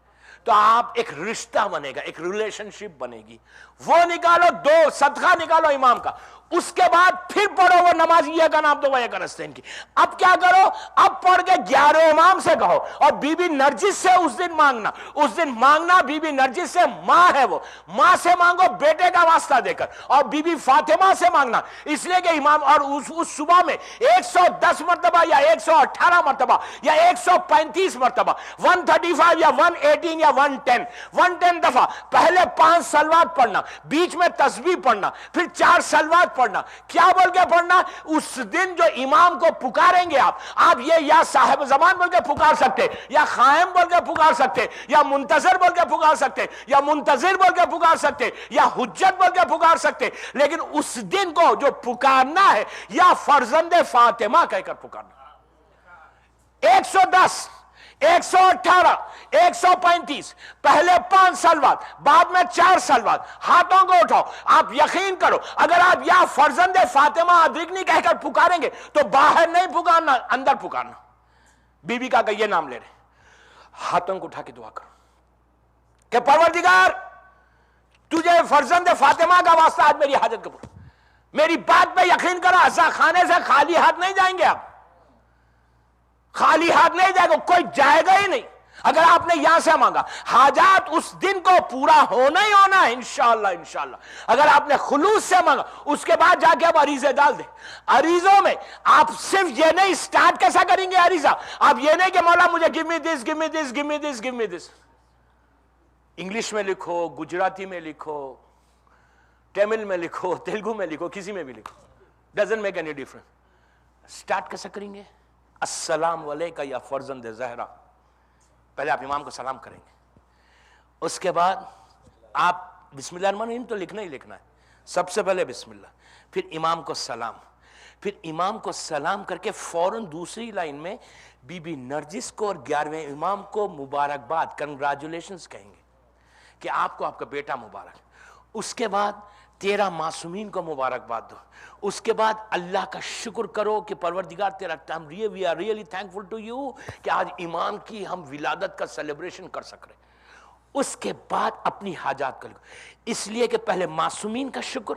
تو آپ ایک رشتہ بنے گا, ایک ریلیشن شپ بنے گی. وہ نکالو, 2 صدقہ نکالو امام کا, اس کے بعد پھر پڑھو وہ نماز یہ کا نام تو وہ یہ نستعین کی. اب کیا کرو, اب پڑھ کے 11 امام سے کہو, اور بی بی نرجس سے اس دن مانگنا, اس دن مانگنا بی بی نرجس سے, ماں ہے وہ, ماں سے مانگو بیٹے کا واسطہ دے کر, اور بی بی فاطمہ سے مانگنا, اس لیے کہ امام, اور اس صبح میں 110 مرتبہ یا 118 مرتبہ یا 135 مرتبہ, 135 یا 118 یا 110 دفعہ پہلے 5 صلوات پڑھنا, بیچ میں تسبیح پڑھنا, پھر 4 صلوات پڑھنا. کیا بول کے پڑھنا؟ اس دن جو امام کو پکاریں گے آپ یہ یا صاحب زمان بول کے پکار سکتے, یا قائم بول کے پکار سکتے, یا منتظر بول کے پکار سکتے, یا منتظر بول کے پکار سکتے, یا حجت بول کے پکار سکتے, لیکن اس دن کو جو پکارنا ہے یا فرزند فاطمہ کہہ کر پکارنا. 110 118 135 پہلے 5 صلوات, بعد میں 4 صلوات. ہاتھوں کو اٹھاؤ, آپ یقین کرو اگر آپ یا فرزند فاطمہ ادرکنی کہہ کر پکاریں گے تو باہر نہیں پکارنا, اندر پکارنا. بی بی کا کہ یہ نام لے رہے, ہاتھوں کو اٹھا کے دعا کرو کہ پروردگار تجھے فرزند فاطمہ کا واسطہ آج میری حاجت قبول. میری بات پہ یقین کرو, ایسا خانے سے خالی ہاتھ نہیں جائیں گے آپ, خالی ہاتھ نہیں جائے گا, کوئی جائے گا ہی نہیں. اگر آپ نے یہاں سے مانگا, حاجات اس دن کو پورا ہونا ہی ہونا ہے انشاءاللہ انشاءاللہ. اگر آپ نے خلوص سے مانگا, اس کے بعد جا کے آپ عریضے ڈال دیں. عریضوں میں آپ صرف یہ نہیں, سٹارٹ کیسا کریں گے عریضہ, آپ یہ نہیں کہ مولا مجھے give me this, give me this, give me this, give me this. English میں لکھو, گجراتی میں لکھو, تمل میں لکھو, تیلگو میں لکھو, کسی میں بھی لکھو, doesn't make any difference. Start کیسا کریں گے؟ السلام علیکہ یا فرزند زہرا. پہلے آپ امام کو سلام کریں گے, اس کے بعد آپ بسم اللہ الرحمن الرحیم تو لکھنا ہی لکھنا ہے, سب سے پہلے بسم اللہ, پھر امام کو سلام, پھر امام کو سلام کر کے فوراً دوسری لائن میں بی بی نرجس کو اور 11ویں امام کو مبارکباد, کنگریچولیشنز کہیں گے کہ آپ کو آپ کا بیٹا مبارک. اس کے بعد 13 معصومین کو مبارکباد دو. اس کے بعد اللہ کا شکر کرو کہ پروردگار تیرا we are really thankful to you کہ آج امام کی ہم ولادت کا سیلیبریشن کر سک رہے. اس کے بعد اپنی حاجات کر لو, اس لیے کہ پہلے معصومین کا شکر,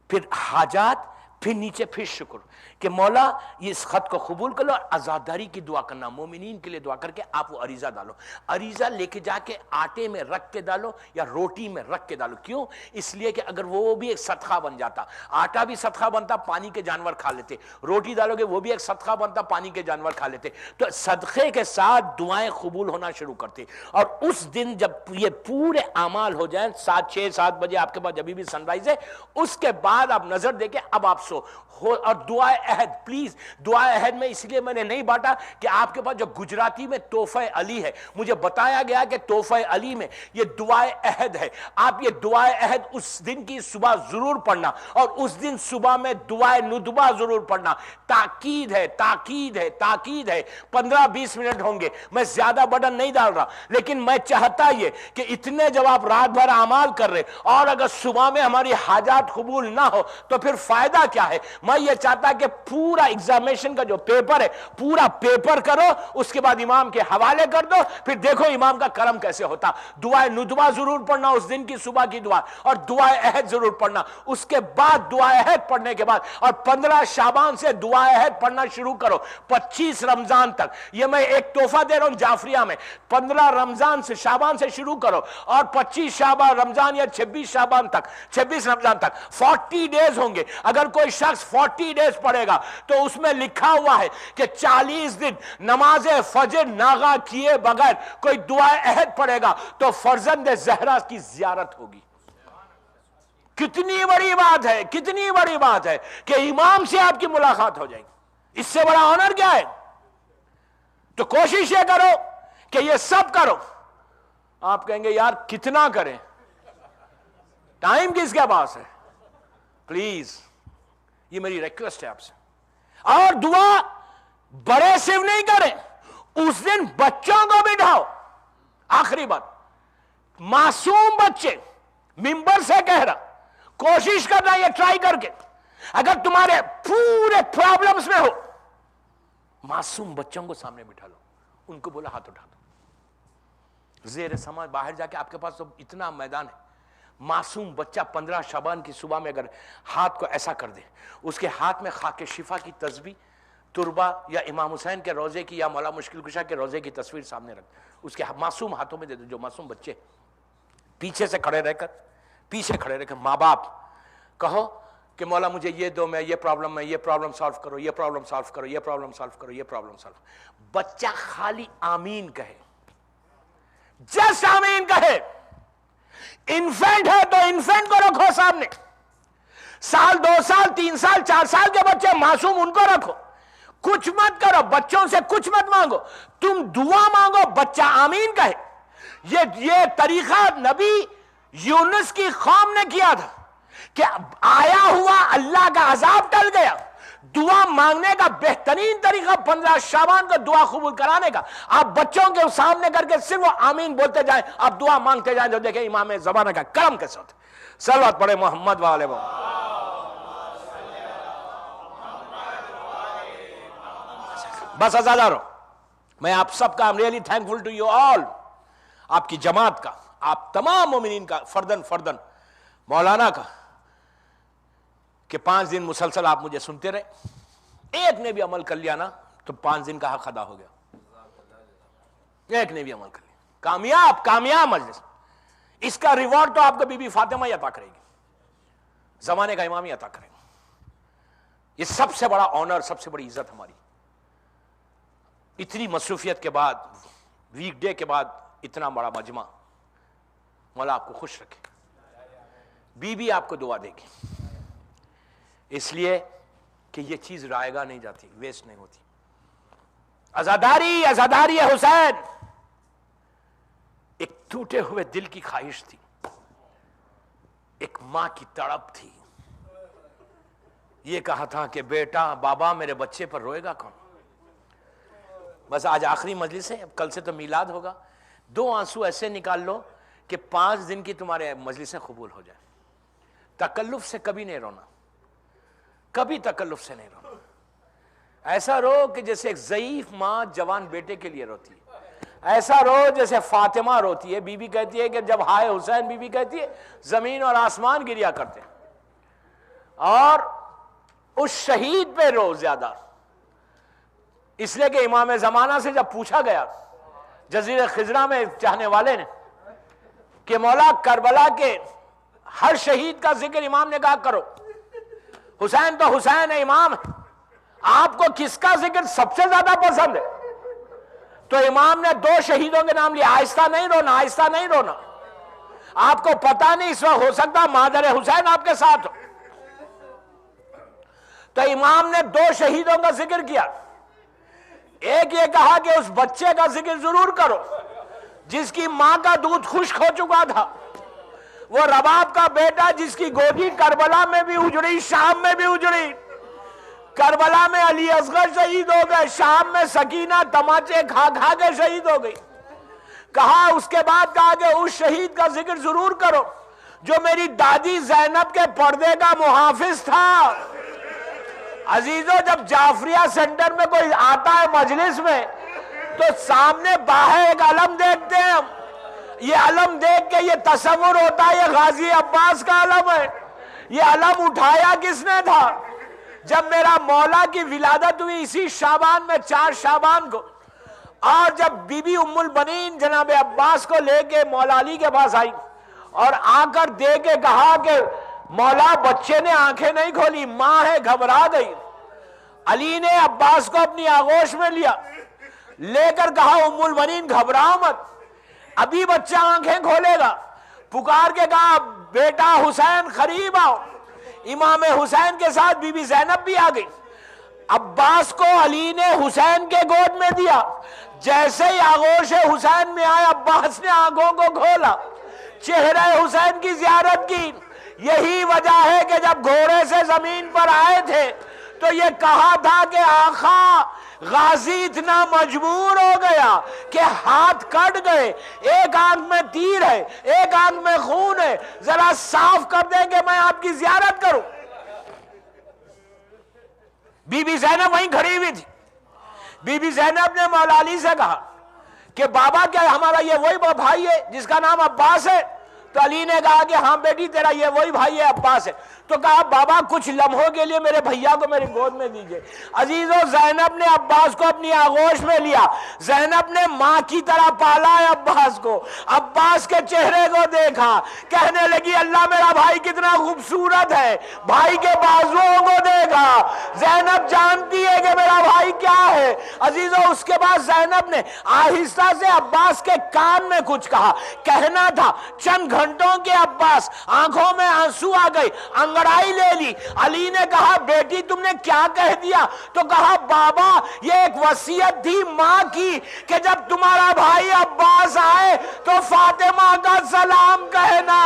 پھر حاجات, پھر نیچے پھر شکر کہ مولا یہ اس خط کو قبول کر لو, اور آزاداری کی دعا کرنا, مومنین کے لیے دعا کر کے آپ وہ عریضہ ڈالو. عریضہ لے کے جا کے آٹے میں رکھ کے ڈالو یا روٹی میں رکھ کے ڈالو. کیوں؟ اس لیے کہ اگر وہ بھی ایک صدقہ بن جاتا, آٹا بھی صدقہ بنتا, پانی کے جانور کھا لیتے, روٹی ڈالو گے وہ بھی ایک صدقہ بنتا, پانی کے جانور کھا لیتے. تو صدقے کے ساتھ دعائیں قبول ہونا شروع کرتے. اور اس دن جب یہ پورے اعمال ہو جائیں, 6-7 بجے آپ کے پاس جبھی بھی سن رائز ہے, اس کے بعد آپ نظر دے کے اب آپ سو. اور دعائے عہد, پلیز دعائے عہد میں اس لیے میں نے نہیں بانٹا کہ آپ کے پاس جو گجراتی میں تحفہ علی ہے, مجھے بتایا گیا کہ تحفہ علی میں یہ دعائے عہد ہے. آپ یہ دعائے عہد اس دن کی صبح ضرور پڑھنا, اور اس دن صبح میں دعائے ندبہ ضرور پڑھنا. تاکید ہے, تاکید ہے, تاکید ہے. 15-20 منٹ ہوں گے, میں زیادہ بٹن نہیں ڈال رہا, لیکن میں چاہتا یہ کہ اتنے جب آپ رات بھر اعمال کر رہے, اور اگر صبح میں ہماری حاجات قبول نہ ہو تو پھر فائدہ کیا؟ کیا ہے؟ میں یہ چاہتا کہ پورا ایگزامینیشن کا جو پیپر ہے پورا پیپر کرو، اس کے بعد امام کے حوالے کر دو، پھر دیکھو امام کا کرم کیسے ہوتا۔ دعائے ندوہ ضرور پڑھنا اس دن کی صبح کی دعا، اور دعائے عہد ضرور پڑھنا۔ اس کے بعد دعائے عہد پڑھنے کے بعد اور 15 شعبان سے دعائے عہد پڑھنا شروع کرو 25 رمضان تک۔ یہ میں ایک تحفہ دے رہا ہوں جعفریہ میں، 15 رمضان سے شعبان سے شروع کرو اور 25 شعبان رمضان یا 26 شعبان تک، 26 رمضان تک 40 ڈیز ہوں گے۔ اگر کوئی شخص 40 ڈیز پڑھے گا تو اس میں لکھا ہوا ہے کہ 40 دن نماز فجر ناغا کیے بغیر کوئی دعائے عہد پڑھے گا تو فرزند زہرا کی زیارت ہوگی۔ کتنی بڑی بات ہے، کتنی بڑی بات ہے کہ امام سے آپ کی ملاقات ہو جائے گی۔ اس سے بڑا آنر کیا ہے؟ تو کوشش یہ کرو کہ یہ سب کرو۔ آپ کہیں گے یار کتنا کریں، ٹائم کس کے پاس ہے؟ پلیز یہ میری ریکویسٹ ہے آپ سے۔ اور دعا بڑے صرف نہیں کریں، اس دن بچوں کو بٹھاؤ۔ آخری بات، معصوم بچے، ممبر سے کہہ رہا، کوشش کرنا یہ ٹرائی کر کے، اگر تمہارے پورے پرابلمز میں ہو، معصوم بچوں کو سامنے بٹھا لو، ان کو بولا ہاتھ اٹھا دو۔ زیر سماج باہر جا کے آپ کے پاس تو اتنا میدان ہے، معصوم بچہ 15 شعبان کی صبح میں اگر ہاتھ کو ایسا کر دے، اس کے ہاتھ میں خاک شفا کی تسبیح، تربہ یا امام حسین کے روزے کی یا مولا مشکل کشا کے روزے کی تصویر سامنے رکھ، اس کے معصوم ہاتھوں میں دے دو۔ جو معصوم بچے پیچھے سے کھڑے رہ کر ماں باپ کہو کہ مولا مجھے یہ دو، میں یہ پرابلم سالو کرو، یہ پرابلم سالو کرو، یہ پرابلم سالو کرو، یہ پرابلم سالو۔ بچہ خالی آمین کہے، جس آمین کہے۔ انفینٹ ہے تو انفینٹ کو رکھو سامنے، 1 سال 2 سال 3 سال 4 سال کے بچے معصوم ان کو رکھو۔ کچھ مت کرو، بچوں سے کچھ مت مانگو، تم دعا مانگو، بچہ آمین کہے۔ یہ طریقہ نبی یونس کی قوم نے کیا تھا کہ آیا ہوا اللہ کا عذاب ٹل گیا۔ دعا مانگنے کا بہترین طریقہ 15 شعبان کو دعا قبول کرانے کا، آپ بچوں کے سامنے کر کے صرف وہ آمین بولتے جائیں، آپ دعا مانگتے جائیں، تو دیکھیں امام زمانہ کا کرم کیسے ہوتا ہے۔ صلوات پڑھے محمد والے محمد۔ بس ازادارو، میں آپ سب کا I'm really thankful to you all، آپ کی جماعت کا، آپ تمام مومنین کا، فردن مولانا کا، کہ 5 دن مسلسل آپ مجھے سنتے رہے۔ ایک نے بھی عمل کر لیا نا تو 5 دن کا حق ادا ہو گیا۔ ایک نے بھی عمل کر لیا، کامیاب مجلس۔ اس کا ریوارڈ تو آپ کو بی بی فاطمہ ہی عطا کرے گی، زمانے کا امام ہی عطا کرے گا۔ یہ سب سے بڑا آنر، سب سے بڑی عزت ہماری۔ اتنی مصروفیت کے بعد، ویک ڈے کے بعد اتنا بڑا مجمع، مولا آپ کو خوش رکھے، بی بی آپ کو دعا دے گی، اس لیے کہ یہ چیز رائے گاہ نہیں جاتی، ویسٹ نہیں ہوتی۔ عزاداری حسین ایک ٹوٹے ہوئے دل کی خواہش تھی، ایک ماں کی تڑپ تھی۔ یہ کہا تھا کہ بیٹا، بابا میرے بچے پر روئے گا کون؟ بس آج آخری مجلس ہے، اب کل سے تو میلاد ہوگا، 2 آنسو ایسے نکال لو کہ 5 دن کی تمہارے مجلسیں قبول ہو جائیں۔ تکلف سے کبھی نہیں رونا، کبھی تکلف سے نہیں رونا۔ ایسا رو کہ جیسے ایک ضعیف ماں جوان بیٹے کے لیے روتی ہے، ایسا رو جیسے فاطمہ روتی ہے۔ بی بی کہتی ہے کہ جب ہائے حسین، بی بی کہتی ہے زمین اور آسمان گریا کرتے ہیں۔ اور اس شہید پہ رو زیادہ، اس لیے کہ امام زمانہ سے جب پوچھا گیا جزیرہ خضرہ میں چاہنے والے نے کہ مولا کربلا کے ہر شہید کا ذکر امام نے کہا کرو، حسین تو حسین ہے، امام ہے، آپ کو کس کا ذکر سب سے زیادہ پسند ہے؟ تو امام نے 2 شہیدوں کے نام لیے۔ آہستہ نہیں رونا، آہستہ نہیں رونا، آپ کو پتا نہیں اس وقت ہو سکتا مادر حسین آپ کے ساتھ ہو۔ تو امام نے 2 شہیدوں کا ذکر کیا۔ ایک یہ کہا کہ اس بچے کا ذکر ضرور کرو جس کی ماں کا دودھ خشک ہو چکا تھا، وہ رباب کا بیٹا جس کی گودی کربلا میں بھی اجڑی، شام میں بھی اجڑی۔ کربلا میں علی اصغر شہید ہو گئے، شام میں سکینہ تماچے کھا کھا کے شہید ہو گئی۔ کہا اس کے بعد کہا کہ اس شہید کا ذکر ضرور کرو جو میری دادی زینب کے پردے کا محافظ تھا۔ عزیزوں جب جعفریہ سینٹر میں کوئی آتا ہے مجلس میں تو سامنے باہر ایک علم دیکھتے ہیں ہم. یہ علم دیکھ کے یہ تصور ہوتا ہے یہ غازی عباس کا علم ہے. یہ علم اٹھایا کس نے تھا؟ جب میرا مولا کی ولادت ہوئی اسی شعبان میں 4 شعبان کو، اور جب بی بی ام البنین جناب عباس کو لے کے مولا علی کے پاس آئی اور آ کر دے کے کہا کہ مولا بچے نے آنکھیں نہیں کھولی، ماں ہے گھبرا گئی. علی نے عباس کو اپنی آغوش میں لیا، لے کر کہا ام البنین گھبراؤ مت، ابھی بچہ آنکھیں کھولے گا. پکار کے کہا بیٹا حسین قریب آؤ. امام حسین کے ساتھ بی بی زینب بھی آ گئی. عباس کو علی نے حسین کے گود میں دیا. جیسے ہی آغوش حسین میں آئے عباس نے آنکھوں کو کھولا، چہرہ حسین کی زیارت کی. یہی وجہ ہے کہ جب گھوڑے سے زمین پر آئے تھے تو یہ کہا تھا کہ آقا غازی اتنا مجبور ہو گیا کہ ہاتھ کٹ گئے، ایک آنکھ میں تیر ہے، ایک آنکھ میں خون ہے، ذرا صاف کر دیں کہ میں آپ کی زیارت کروں. بی بی زینب وہیں کھڑی ہوئی تھی. بی بی زینب نے مولا علی سے کہا کہ بابا کیا ہمارا یہ وہی بھائی ہے جس کا نام عباس ہے؟ تو علی نے کہا کہ ہاں بیٹی تیرا یہ وہی بھائی ہے عباس ہے. تو کہا بابا کچھ لمحوں کے لیے میرے بھیا کو میری گود میں دیجئے. عزیزو زینب نے عباس کو اپنی آغوش میں لیا. زینب نے ماں کی طرح پالا ہے عباس کو. عباس کے چہرے کو دیکھا، کہنے لگی اللہ میرا بھائی کتنا خوبصورت ہے. بھائی کے بازوؤں کو دیکھا، زینب جانتی ہے کہ میرا بھائی کیا ہے. عزیزو اس کے بعد زینب نے آہستہ سے عباس کے کان میں کچھ کہا. کہنا تھا چند گھنٹوں کے عباس آنکھوں میں آنسو آ گئی، انگڑائی لے لی. علی نے کہا بیٹی تم نے کیا کہہ دیا؟ تو کہا بابا یہ ایک وصیت تھی ماں کی کہ جب تمہارا بھائی عباس آئے تو فاطمہ کا سلام کہنا.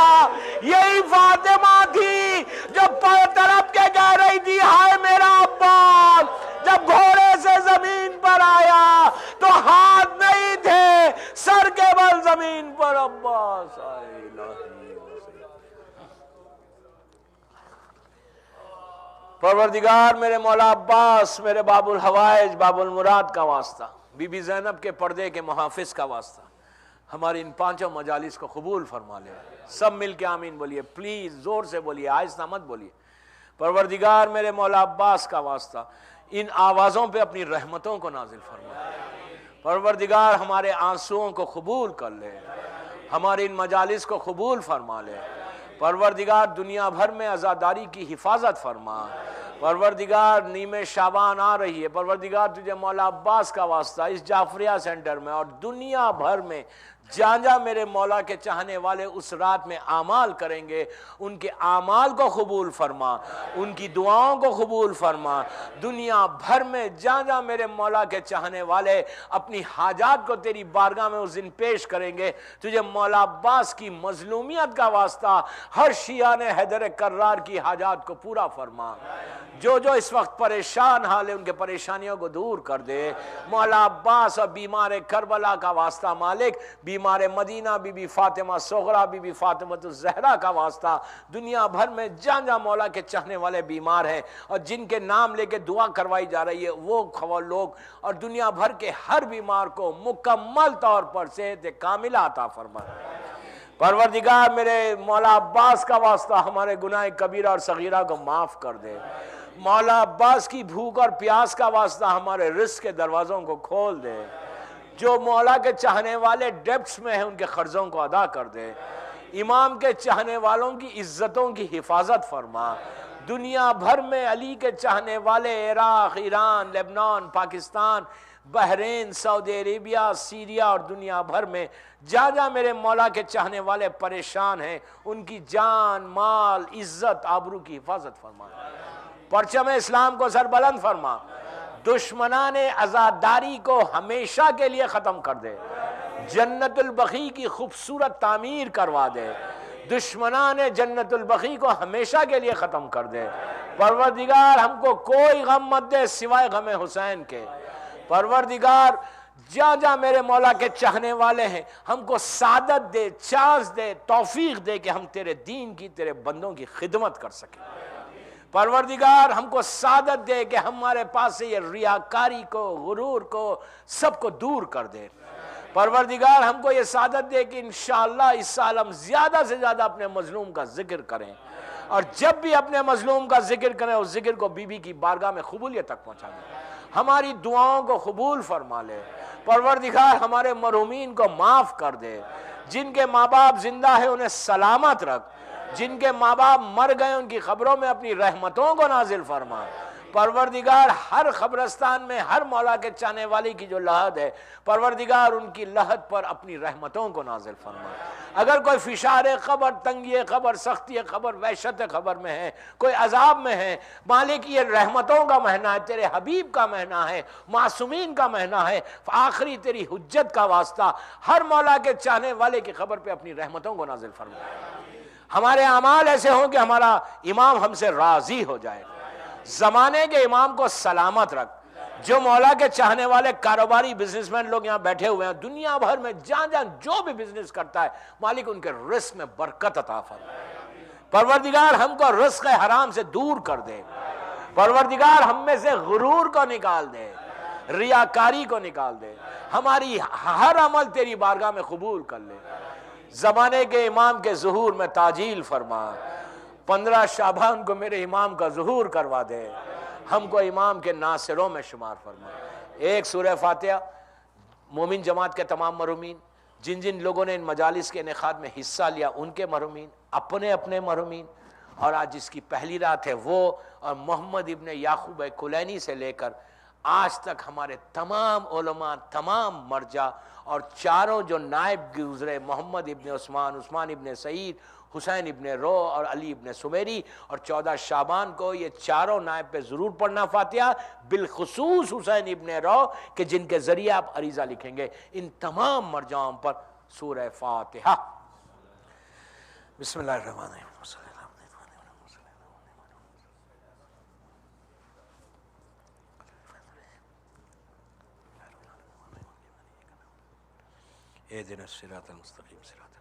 یہی فاطمہ تھی جو تڑپ کے کہہ رہی تھی ہائے میرا عباس. جب گھوڑے سے زمین پر آیا تو ہاتھ نہیں تھے، سر کے بل زمین پر عباس آئے. پروردگار میرے مولا عباس، میرے باب الحوائج باب المراد کا واسطہ، بی بی زینب کے پردے کے محافظ کا واسطہ ہماری ان 5 مجالس کو قبول فرما لے. سب مل کے آمین بولیے، پلیز زور سے بولیے، آہستہ مت بولیے. پروردگار میرے مولا عباس کا واسطہ ان آوازوں پہ اپنی رحمتوں کو نازل فرما. پروردگار ہمارے آنسوؤں کو قبول کر لے، ہمارے ان مجالس کو قبول فرما لے. پروردگار دنیا بھر میں عزاداری کی حفاظت فرما. پروردگار نیمِ شعبان آ رہی ہے، پروردگار تجھے مولا عباس کا واسطہ اس جعفریہ سینٹر میں اور دنیا بھر میں جہاں جہاں میرے مولا کے چاہنے والے اس رات میں اعمال کریں گے ان کے اعمال کو قبول فرما، ان کی دعاؤں کو قبول فرما. دنیا بھر میں جہاں جہاں میرے مولا کے چاہنے والے اپنی حاجات کو تیری بارگاہ میں اس دن پیش کریں گے، تجھے مولا عباس کی مظلومیت کا واسطہ ہر شیعہ نے حیدر کرار کی حاجات کو پورا فرما. جو جو اس وقت پریشان حال ہے ان کے پریشانیوں کو دور کر دے. مولا عباس اور بیمار کربلا کا واسطہ مالک، بیمار مدینہ بی بی فاطمہ صغرا بی بی فاطمہ الزہرا کا واسطہ دنیا بھر میں جہاں جہاں مولا کے چاہنے والے بیمار ہیں اور جن کے نام لے کے دعا کروائی جا رہی ہے وہ لوگ اور دنیا بھر کے ہر بیمار کو مکمل طور پر صحت کاملہ عطا فرما. پروردگار میرے مولا عباس کا واسطہ ہمارے گناہ کبیرہ اور صغیرہ کو معاف کر دے. مولا عباس کی بھوک اور پیاس کا واسطہ ہمارے رزق کے دروازوں کو کھول دے. جو مولا کے چاہنے والے ڈیبٹس میں ہیں ان کے قرضوں کو ادا کر دے. امام کے چاہنے والوں کی عزتوں کی حفاظت فرما. دنیا بھر میں علی کے چاہنے والے عراق، ایران، لبنان، پاکستان، بحرین، سعودی عربیہ، سیریا اور دنیا بھر میں جہاں جہاں میرے مولا کے چاہنے والے پریشان ہیں ان کی جان، مال، عزت، آبرو کی حفاظت فرما. پرچم اسلام کو سر بلند فرما. دشمنان عزاداری کو ہمیشہ کے لیے ختم کر دے. جنت البقیع کی خوبصورت تعمیر کروا دے. دشمنان جنت البقیع کو ہمیشہ کے لیے ختم کر دے. پروردگار ہم کو کوئی غم مت دے سوائے غم حسین کے. پروردگار جہاں جہاں میرے مولا کے چاہنے والے ہیں ہم کو سعادت دے، چانس دے، توفیق دے کہ ہم تیرے دین کی، تیرے بندوں کی خدمت کر سکیں. پروردگار ہم کو سعادت دے کہ ہمارے پاس سے یہ ریاکاری کو، غرور کو، سب کو دور کر دے۔ پروردگار ہم کو یہ سعادت دے کہ انشاءاللہ اس سال ہم زیادہ سے زیادہ اپنے مظلوم کا ذکر کریں، اور جب بھی اپنے مظلوم کا ذکر کریں اس ذکر کو بی بی کی بارگاہ میں قبولیت تک پہنچا دیں، ہماری دعاؤں کو قبول فرما لے۔ پروردگار ہمارے مرحومین کو معاف کر دے، جن کے ماں باپ زندہ ہیں انہیں سلامت رکھ، جن کے ماں باپ مر گئے ان کی قبروں میں اپنی رحمتوں کو نازل فرما۔ پروردگار ہر قبرستان میں ہر مولا کے چاہنے والی کی جو لحد ہے، پروردگار ان کی لحد پر اپنی رحمتوں کو نازل فرما۔ اگر کوئی فشار قبر، تنگی قبر، سختی قبر، وحشت قبر میں ہے، کوئی عذاب میں ہے، مالک یہ رحمتوں کا مہینہ ہے، تیرے حبیب کا مہینہ ہے، معصومین کا مہینہ ہے، آخری تیری حجت کا واسطہ ہر مولا کے چاہنے والے کی قبر پہ اپنی رحمتوں کو نازل فرما۔ ہمارے اعمال ایسے ہوں کہ ہمارا امام ہم سے راضی ہو جائے، زمانے کے امام کو سلامت رکھ۔ جو مولا کے چاہنے والے کاروباری بزنس مین لوگ یہاں بیٹھے ہوئے ہیں، دنیا بھر میں جہاں جہاں جو بھی بزنس کرتا ہے، مالک ان کے رزق میں برکت عطا فرما۔ پروردگار ہم کو رزق حرام سے دور کر دے، پروردگار ہم میں سے غرور کو نکال دے، ریاکاری کو نکال دے، ہماری ہر عمل تیری بارگاہ میں قبول کر لے۔ زمانے کے امام کے ظہور میں تعجیل فرما، 15 شعبان کو میرے امام کا ظہور کروا دے، ہم کو امام کے ناصروں میں شمار فرما۔ ایک سورہ فاتحہ مومن جماعت کے تمام مرحومین، جن جن لوگوں نے ان مجالس کے انعقاد میں حصہ لیا ان کے مرحومین، اپنے اپنے مرحومین، اور آج جس کی پہلی رات ہے وہ، اور محمد ابن یعقوب کلینی سے لے کر آج تک ہمارے تمام علماء، تمام مرجع، اور چاروں جو نائب گزرے، محمد ابن عثمان، عثمان ابن سعید، حسین ابن رو اور علی ابن سمیری، اور 14 شعبان کو یہ چاروں نائب پہ ضرور پڑھنا فاتحہ، بالخصوص حسین ابن رو کہ جن کے ذریعے آپ عریضہ لکھیں گے، ان تمام مرجعوں پر سورہ فاتحہ۔ بسم اللہ الرحمن الرحیم۔ اهدنا الصراط المستقيم صراط الذين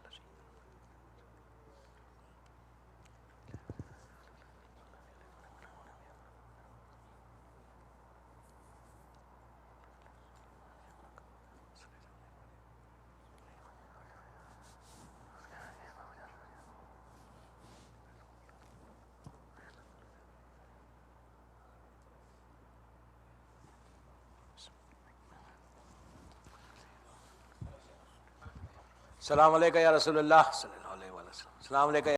السلام علیکم یا رسول اللہ صلی اللہ علیہ وسلم، السلام علیکم۔